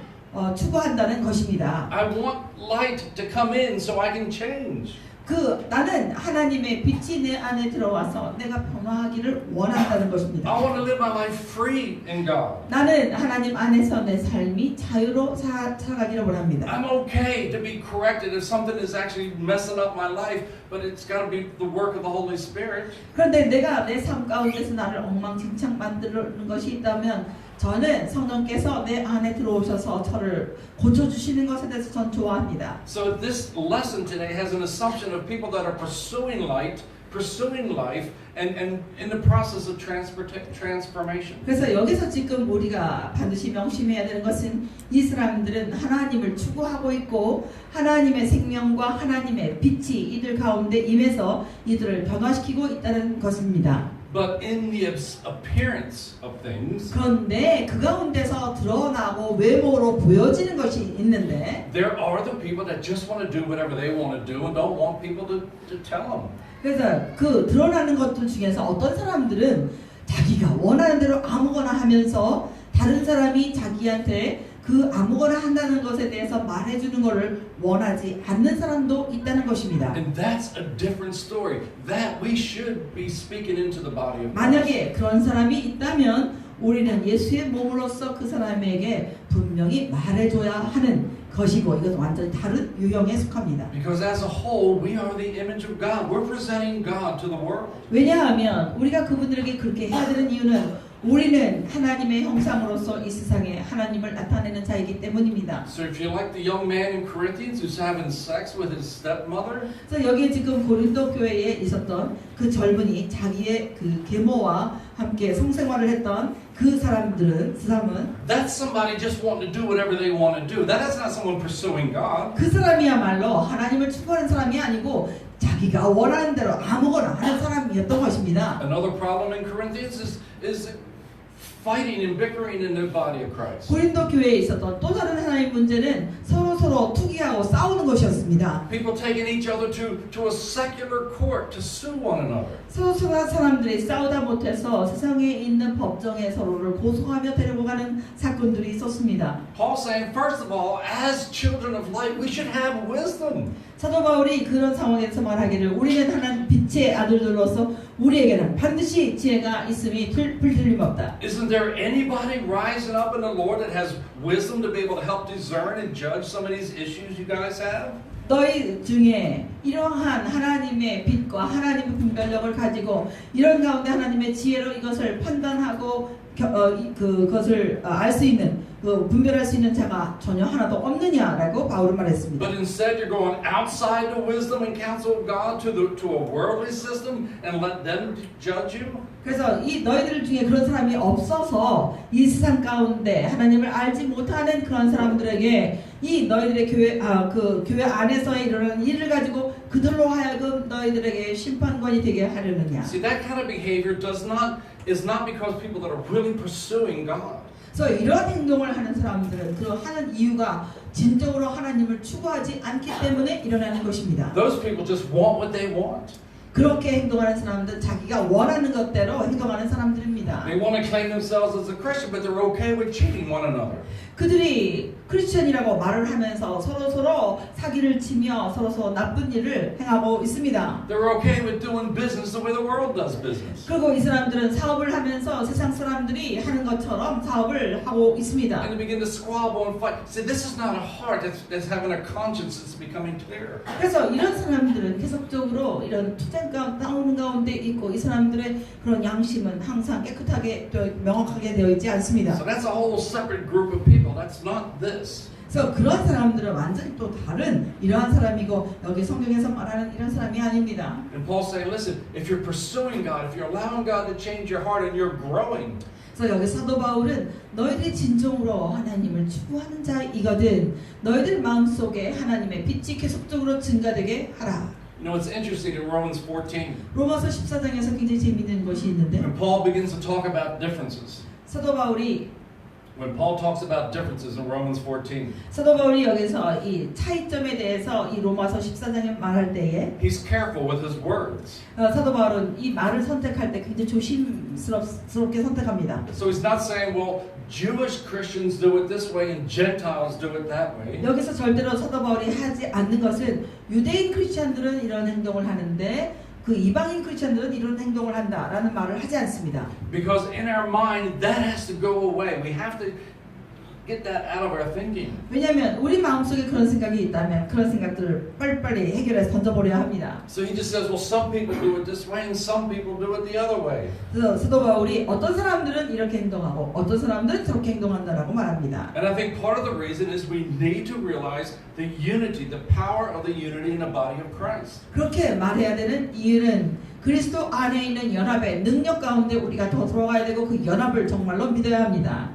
추구한다는 것입니다. I want light to come in so I can change. 나는 하나님의 빛이 내 안에 들어와서 내가 변화하기를 원한다는 것입니다. I want to live my life free in God. 나는 하나님 안에서 내 삶이 자유로 살아가기를 원합니다. I'm okay to be corrected if something is actually messing up my life, but it's got to be the work of the Holy Spirit. 그런데 내가 내 삶 가운데서 나를 엉망진창 만드는 것이 있다면 저는 성령께서 내 안에 들어오셔서 저를 고쳐주시는 것에 대해서 전 좋아합니다. So this lesson today has an assumption of people that are pursuing light, pursuing life, and in the process of transformation. 그래서 여기서 지금 우리가 반드시 명심해야 되는 것은 이 사람들은 하나님을 추구하고 있고 하나님의 생명과 하나님의 빛이 이들 가운데 임해서 이들을 변화시키고 있다는 것입니다. But in the appearance of things, 그런데 그 가운데서 드러나고 외모로 보여지는 것이 있는데 there are the people that just want to do whatever they want to do and don't want people to tell them. 그래서 그 드러나는 것들 중에서 어떤 사람들은 자기가 원하는 대로 아무거나 하면서 다른 사람이 자기한테 그 아무거나 한다는 것에 대해서 말해주는 것을 원하지 않는 사람도 있다는 것입니다. And that's a different story. That we should be speaking into the body of Christ. 만약에 그런 사람이 있다면 우리는 예수의 몸으로서 그 사람에게 분명히 말해줘야 하는 것이고 이것은 완전히 다른 유형에 속합니다. Because as a whole, we are the image of God. We're presenting God to the world. 왜냐하면 우리가 그분들에게 그렇게 해야 되는 이유는 우리는 하나님의 형상으로서 이 세상에 하나님을 나타내는 자이기 때문입니다. So if you're like the young man in Corinthians who's having sex with his stepmother, 그래서 여기에 지금 고린도 교회에 있었던 그 젊은이 자기의 그 계모와 함께 성생활을 했던 그 사람은 that's somebody just wanting to do whatever they want to do. That is not someone pursuing God. 그 사람이야말로 하나님을 추구하는 사람이 아니고 자기가 원하는 대로 아무거나 하는 사람이었던 것입니다. Another problem in Corinthians is fighting and bickering in the body of Christ. 고린도 교회에 있었던 또 다른 하나의 문제는 서로 투기하고 싸우는 것이었습니다. People taking each other to a secular court to sue one another. 서로 사람들이 싸우다 못해서 세상에 있는 법정에 서로를 고소하며 데리고 가는 사건들이 있었습니다. Paul's saying, first of all, as children of light, we should have wisdom. 사도 바울이 그런 상황에서 말하기를 우리는 하나님 빛의 아들들로서 우리에게는 반드시 지혜가 있음이 틀림없다. Isn't there anybody rising up in the Lord that has wisdom to be able to help discern and judge some of these issues you guys have? 너희 중에 이러한 하나님의 빛과 하나님의 분별력을 가지고 이런 가운데 하나님의 지혜로 이것을 판단하고 그것을 알 수 있는 분별할 수 있는 자가 전혀 하나도 없느냐라고 바울은 말했습니다. But instead you're going outside the wisdom and counsel of God to a worldly system and let them judge you? 그래서 이 너희들 중에 그런 사람이 없어서 이 세상 가운데 하나님을 알지 못하는 그런 사람들에게 이 너희들의 교회 안에서의 일어나는 일을 가지고 그들로 하여금 너희들에게 심판관이 되게 하려느냐. See, that kind of behavior is not because people that are really pursuing God. 그래서 이런 행동을 하는 사람들은 그 하는 이유가 진정으로 하나님을 추구하지 않기 때문에 일어나는 것입니다. Those people just want what they want. 그렇게 행동하는 사람들은 자기가 원하는 것대로 행동하는 사람들입니다. They want to claim themselves as a Christian, but they're okay with cheating one another. 그들이 크리스천이라고 말을 하면서 서로 사기를 치며 서로 나쁜 일을 행하고 있습니다. They're okay with doing business the way the world does business. 그리고 이 사람들은 사업을 하면서 세상 사람들이 하는 것처럼 사업을 하고 있습니다. And they begin to squabble and fight. See, this is not a heart that's having a conscience that's becoming clear. 그래서 이런 사람들은 계속적으로 이런 투쟁 싸우는 가운데 있고 이 사람들의 그런 양심은 항상 깨끗하게 명확하게 되어 있지 않습니다. So that's a whole separate group of people. That's not this. 그래서 그런 사람들은 완전히 또 다른 이러한 사람이고 여기 성경에서 말하는 이런 사람이 아닙니다. And Paul's saying, listen, if you're pursuing God, if you're allowing God to change your heart and you're growing, 그래서 여기 사도 바울은 너희들이 진정으로 하나님을 추구하는 자이거든 너희들 마음속에 하나님의 빛이 계속적으로 증가되게 하라. you know, it's interesting in Romans 14, 로마서 14장에서 굉장히 재미있는 것이 있는데 when Paul begins to talk about differences. 사도 바울이 When Paul talks about differences in Romans 14, 사도 바울이 여기서 이 차이점에 대해서 이 로마서 14장에 말할 때에 he's careful with his words. 사도 바울은 이 말을 선택할 때 굉장히 조심스럽게 선택합니다. So he's not saying, well, Jewish Christians do it this way and Gentiles do it that way. 여기서 절대로 사도 바울이 하지 않는 것은 유대인 크리스천들은 이런 행동을 하는데 그 이방인 크리스천들은 이런 행동을 한다라는 말을 하지 않습니다. Because in our mind, that has to go away. We have to get that out of our thinking. 왜냐하면 우리 마음속에 그런 생각이 있다면 그런 생각들을 빨리빨리 해결해서 던져버려야 합니다. So he just says, well, some people do it this way and some people do it the other way. 그래서 사도 바울이 어떤 사람들은 이렇게 행동하고 어떤 사람들은 저렇게 행동한다라고 말합니다. And I think part of the reason is we need to realize the unity, the power of the unity in the body of Christ. 그렇게 말해야 되는 이유는 그리스도 안에 있는 연합의 능력 가운데 우리가 더 들어가야 되고 그 연합을 정말로 믿어야 합니다.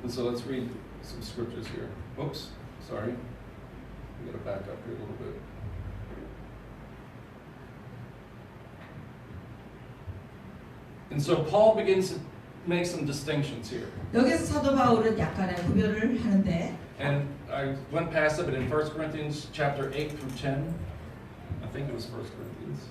And so let's read some scriptures here. Oops, sorry. We got to back up here a little bit. And so Paul begins to make some distinctions here. 여기서 사도 바울은 약간의 구별을 하는데 And I went past it, but in 1 Corinthians chapter 8 through 10, I think it was 1 Corinthians.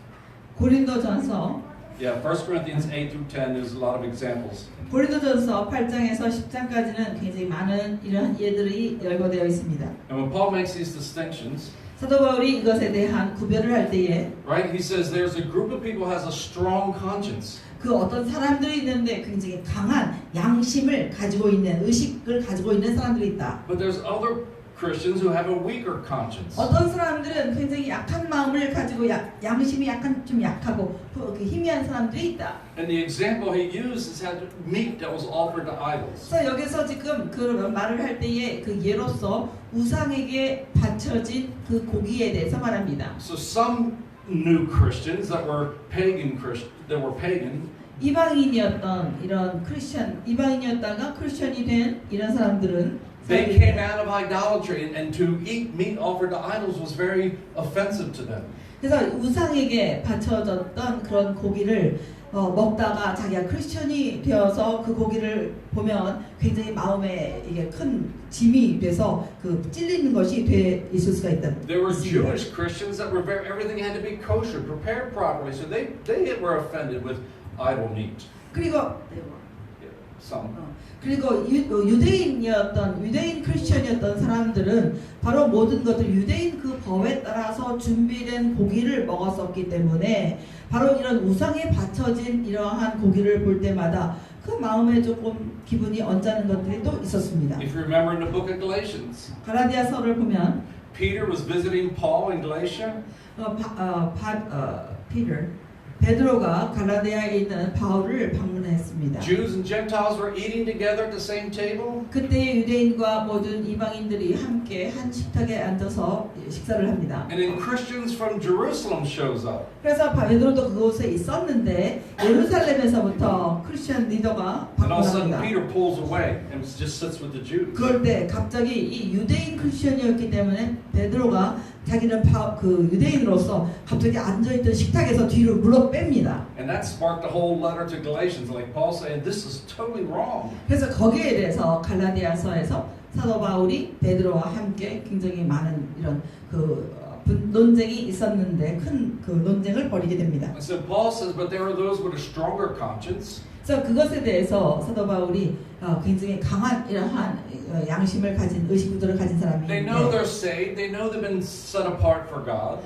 고린도전서 Yeah, 1 Corinthians 8 through 10, there's a lot of examples. 고린도전서 8장에서 10장까지는 굉장히 많은 이러한 예들이 열거되어 있습니다. And when Paul makes these distinctions, 사도 바울이 이것에 대한 구별을 할 때에 right, he says there's a group of people who has a strong conscience. 그 어떤 사람들이 있는데 굉장히 강한 양심을 가지고 있는 의식을 가지고 있는 사람들이 있다. But there's other Christians who have a weaker conscience. 어떤 사람들은 굉장히 약한 마음을 가지고 양심이 약간 좀 약하고 희미한 사람들이 있다. And the example he used is had meat that was offered to idols. 그래서 여기서 지금 그 말을 할 때에 그 예로서 우상에게 바쳐진 그 고기에 대해서 말합니다. So some new Christians that were pagan, 이방인이었던 이런 크리스천, 이방인이었다가 크리스천이 된 이런 사람들은 they came out of idolatry, and to eat meat offered to idols was very offensive to them. 그래서 우상에게 바쳐졌던 그런 고기를 먹다가 자기가 크리스천이 되어서 그 고기를 보면 굉장히 마음에 이게 큰 짐이 돼서 그 찔리는 것이 돼 있을 수가 있다. There were Jewish Christians that were everything had to be kosher, prepared properly, so they were offended with idol meat. 그리고 Some. 그리고 유대인 크리스천이었던 사람들은 바로 모든 것들 유대인 그 법에 따라서 준비된 고기를 먹었었기 때문에 바로 이런 우상에 바쳐진 이러한 고기를 볼 때마다 그 마음에 조금 기분이 언짢은 것들이 또 있었습니다. If you remember in the book of Galatians, 갈라디아서를 보면 Peter was visiting Paul in Galatia. 베드로가 갈라디아에 있는 바울을 방문했습니다. Jews and Gentiles were eating together at the same table. 그때 유대인과 모든 이방인들이 함께 한 식탁에 앉아서 식사를 합니다. And then Christians from Jerusalem shows up. 그래서 베드로도 그곳에 있었는데 예루살렘에서부터 크리스천 리더가 And all of a sudden 방문합니다. Peter pulls away and just sits with the Jews. 그럴 때 갑자기 이 유대인 크리스천이었기 때문에 베드로가 자기는 그 유대인으로서 갑자기 앉아있던 식탁에서 뒤로 물어 뺍니다. And that sparked the whole letter to Galatians, like Paul saying, this is totally wrong. 그래서 거기에 대해서 갈라디아서에서 사도 바울이 베드로와 함께 굉장히 많은 이런 그 논쟁이 있었는데 큰 그 논쟁을 벌이게 됩니다. And so Paul says, but there are those with a stronger conscience. 그래서 그것에 대해서 사도 바울이 굉장히 강한 이러한 양심을 가진 의식구조를 가진 사람이 They know 있는데 they're saved. They know they've been set apart for God.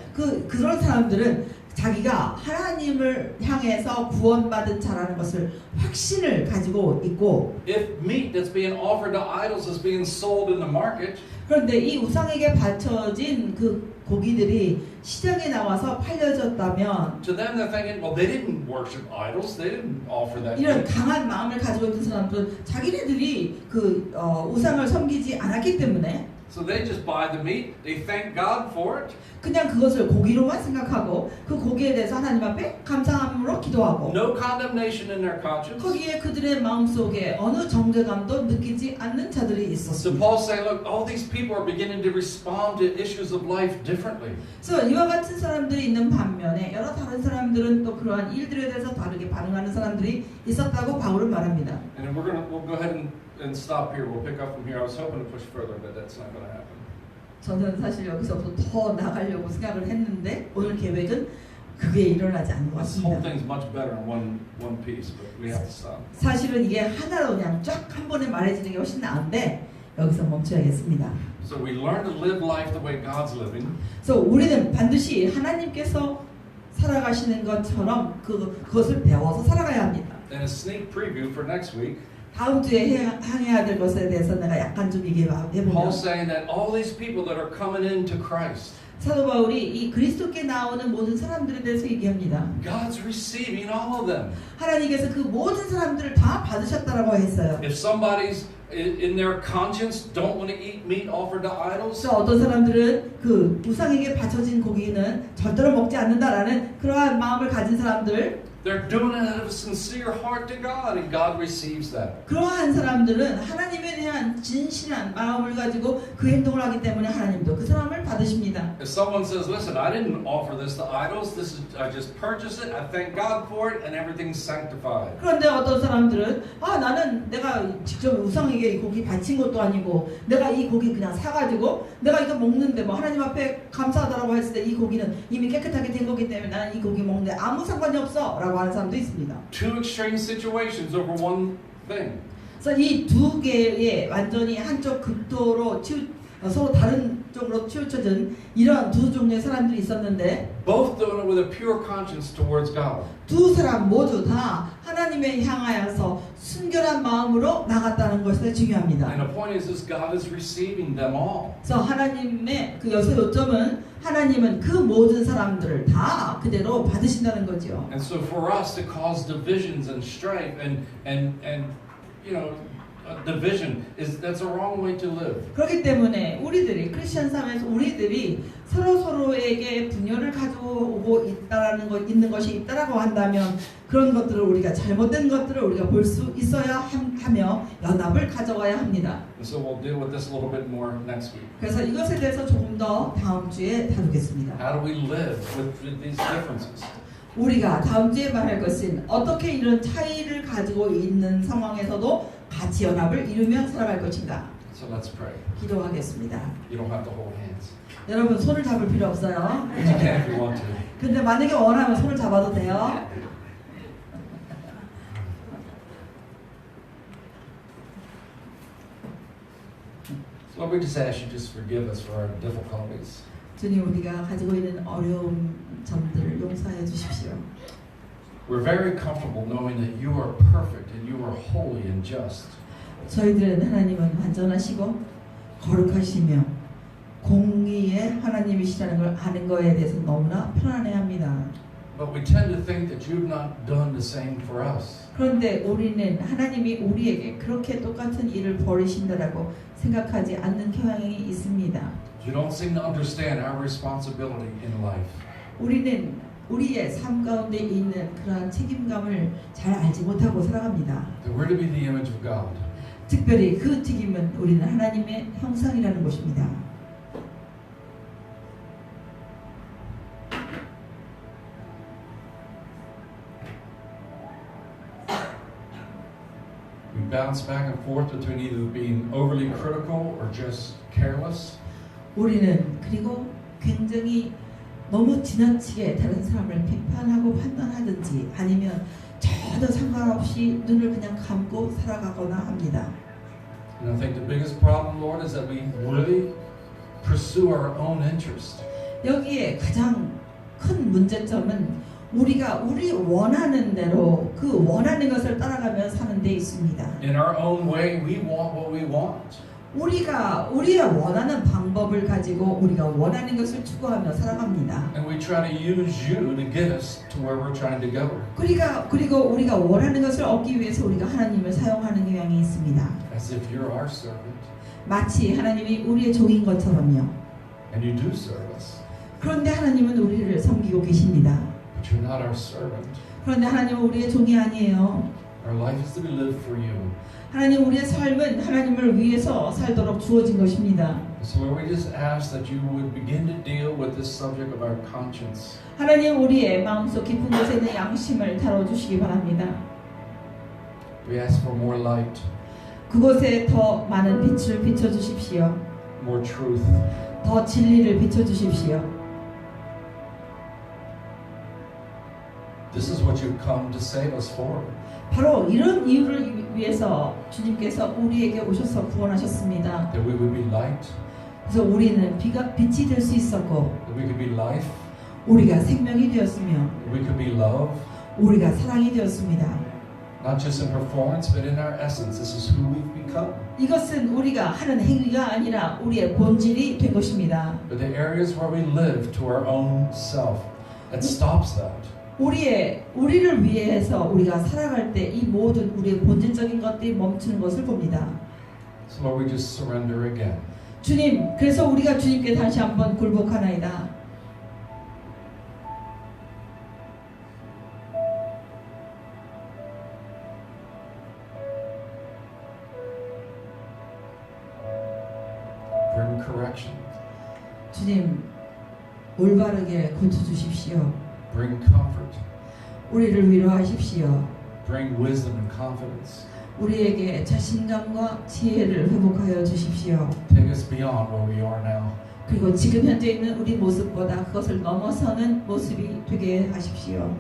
그런 사람들은 자기가 하나님을 향해서 구원받은 자라는 것을 확신을 가지고 있고 If meat that's being offered to idols is being sold in the market, 그런데 이 우상에게 바쳐진 그 고기들이 시장에 나와서 팔려졌다면 to them they're thinking, well, they didn't worship idols. They didn't offer that 이런 meat. 강한 마음을 가지고 있는 사람들은 자기네들이 그 우상을 섬기지 않았기 때문에 So they just buy the meat. They thank God for it. 그냥 그것을 고기로만 생각하고 그 고기에 대해서 하나님 앞에 감사함으로 기도하고 No condemnation in their conscience. 거기에 그들의 마음속에 어느 정죄감도 느끼지 않는 자들이 So 있었습니다. Paul's saying, look, all these people are beginning to respond to issues of life differently. 그래서 이와 같은 사람들이 있는 반면에 여러 다른 사람들은 또 그러한 일들에 대해서 다르게 반응하는 사람들이 있었다고 바울은 말합니다. And we'll go ahead and stop here. We'll pick up from here. I was hoping to push further, but that's not going to happen. 저는 사실 여기서부터 더 나가려고 생각을 했는데 오늘 계획은 그게 일어나지 않은 것 This whole 같습니다. thing's much better in one piece, but we have to stop. 사실은 이게 하나로 그냥 쫙 한 번에 말해지는 게 훨씬 나은데 여기서 멈춰야겠습니다. So we learn to live life the way God's living. 그래서 우리는 반드시 하나님께서 살아가시는 것처럼 그것을 배워서 살아가야 합니다. And a sneak preview for next week. 다음 주에 향해야 될 것에 대해서 내가 약간 좀 얘기해보면 Paul's saying that all these people that are coming into Christ, 사도 바울이 이 그리스도께 나오는 모든 사람들에 대해서 얘기합니다. God's receiving all of them. 하나님께서 그 모든 사람들을 다 받으셨다라고 했어요. If somebody's in their conscience don't want to eat meat offered to idols, 그래서 어떤 사람들은 그 우상에게 바쳐진 고기는 절대로 먹지 않는다라는 그러한 마음을 가진 사람들, they're doing it out of a sincere heart to God, and God receives that. 그러한 사람들은 하나님에 대한 진실한 마음을 가지고 그 행동을 하기 때문에 하나님도 그 사람을 받으십니다. If someone says, "Listen, I didn't offer this to idols. I just purchased it. I thank God for it, and everything's sanctified." 그런데 어떤 사람들은 나는 내가 직접 우상에게 이 고기 바친 것도 아니고 내가 이 고기 그냥 사가지고 내가 이거 먹는데 뭐 하나님 앞에 감사하다라고 했을 때 이 고기는 이미 깨끗하게 된 거기 때문에 나는 이 고기 먹는데 아무 상관이 없어 라고 하는 사람도 있습니다. Two extreme situations over one thing. 그래서 이 두 개의 완전히 한쪽 극도로 서로 다른 쪽으로 치우쳐진 이런 두 종류의 사람들이 있었는데 Both doing it with a pure conscience towards God. 두 사람 모두 다 하나님을 향하여서 순결한 마음으로 나갔다는 것이 중요합니다. And the point is this: God is receiving them all. 그래서 하나님의 그 여기서 요점은 하나님은 그 모든 사람들을 다 그대로 받으신다는 거죠. And so for us to cause divisions and strife and you know division that's a wrong way to live. 그렇기 때문에 우리들이 크리스천 삶에서 우리들이 서로에게 분열을 가져오고 있는 것이 있다라고 한다면 그런 것들을 우리가 잘못된 것들을 우리가 볼 수 있어야 하며 연합을 가져가야 합니다. And so we'll deal with this a little bit more next week. 그래서 이것에 대해서 조금 더 다음 주에 다루겠습니다. How do we live with these differences? 우리가 다음 주에 말할 것은 어떻게 이런 차이를 가지고 있는 상황에서도 같이 연합을 이루며 살아갈 것인가. So let's pray. 기도하겠습니다. You don't have to hold hands. 여러분 손을 잡을 필요 없어요. But you can if you want to. 근데 만약에 원하면 손을 잡아도 돼요. So Lord, we just ask you just forgive us for our difficulties. 주님 우리가 가지고 있는 어려운 점들을 용서해 주십시오. We're very comfortable knowing that you are perfect and you are holy and just. 저희들은 하나님은 완전하시고 거룩하시며 공의의 하나님이시라는 걸 아는 거에 대해서 너무나 편안해합니다. But we tend to think that you've not done the same for us. 그런데 우리는 하나님이 우리에게 그렇게 똑같은 일을 벌이신다라고 생각하지 않는 경향이 있습니다. You don't seem to understand our responsibility in life. 우리는 우리의 삶 가운데 있는 그러한 책임감을 잘 알지 못하고 살아갑니다. That we're to be the image of God. 특별히 그 책임은 우리는 하나님의 형상이라는 것입니다. We bounce back and forth between either being overly critical or just careless. 우리는 그리고 굉장히 너무 지나치게 다른 사람을 비판하고 판단하든지 아니면 전혀 상관없이 눈을 그냥 감고 살아가거나 합니다. And I think the biggest problem, Lord, is that we really pursue our own interest. 여기에 가장 큰 문제점은 우리가 우리 원하는 대로 그 원하는 것을 따라가며 사는 데 있습니다. In our own way, we want what we want. 우리가 우리의 원하는 방법을 가지고 우리가 원하는 것을 추구하며 살아갑니다. And we try to use you to get us to where we're trying to go. 그리고 우리가 원하는 것을 얻기 위해서 우리가 하나님을 사용하는 경향이 있습니다. As if you're our servant. 마치 하나님이 우리의 종인 것처럼요. And you do serve us. 그런데 하나님은 우리를 섬기고 계십니다. But you're not our servant. 그런데 하나님은 우리의 종이 아니에요. Our life is to be lived for you. 하나님 우리의 삶은 하나님을 위해서 살도록 주어진 것입니다. So Lord, we just ask that you would begin to deal with this subject of our conscience. 하나님 우리의 마음속 깊은 곳에 있는 양심을 다뤄주시기 바랍니다. We ask for more light, 그곳에 더 많은 빛을 비춰주십시오. more truth. 더 진리를 비춰주십시오. This is what you've come to save us for. 바로 이런 이유를 위해서 주님께서 우리에게 오셔서 구원하셨습니다. That we would be light, 그래서 우리는 빛이 될 수 있었고 that we could be life, 우리가 생명이 되었으며 that we could be love, 우리가 사랑이 되었습니다. not just in performance, but in our essence. This is who we've become. 이것은 우리가 하는 행위가 아니라 우리의 본질이 된 것입니다. But the areas where we live to our own self, that stops that. 우리를 위해서 우리가 살아갈 때 이 모든 우리의 본질적인 것들이 멈추는 것을 봅니다. So Lord, we just surrender again. 주님, 그래서 우리가 주님께 다시 한번 굴복하나이다. Bring correction. 주님, 올바르게 고쳐주십시오. Bring comfort. 우리를 위로하십시오. Bring wisdom and confidence. 우리에게 자신감과 지혜를 회복하여 주십시오. Take us beyond where we are now. 그리고 지금 현재 있는 우리 모습보다 그것을 넘어서는 모습이 되게 하십시오.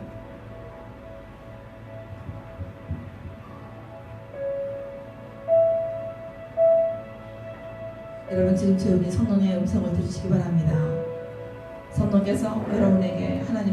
여러분 지금 조용히 성령의 음성을 들으시기 바랍니다. 성령께서 여러분에게 하나님의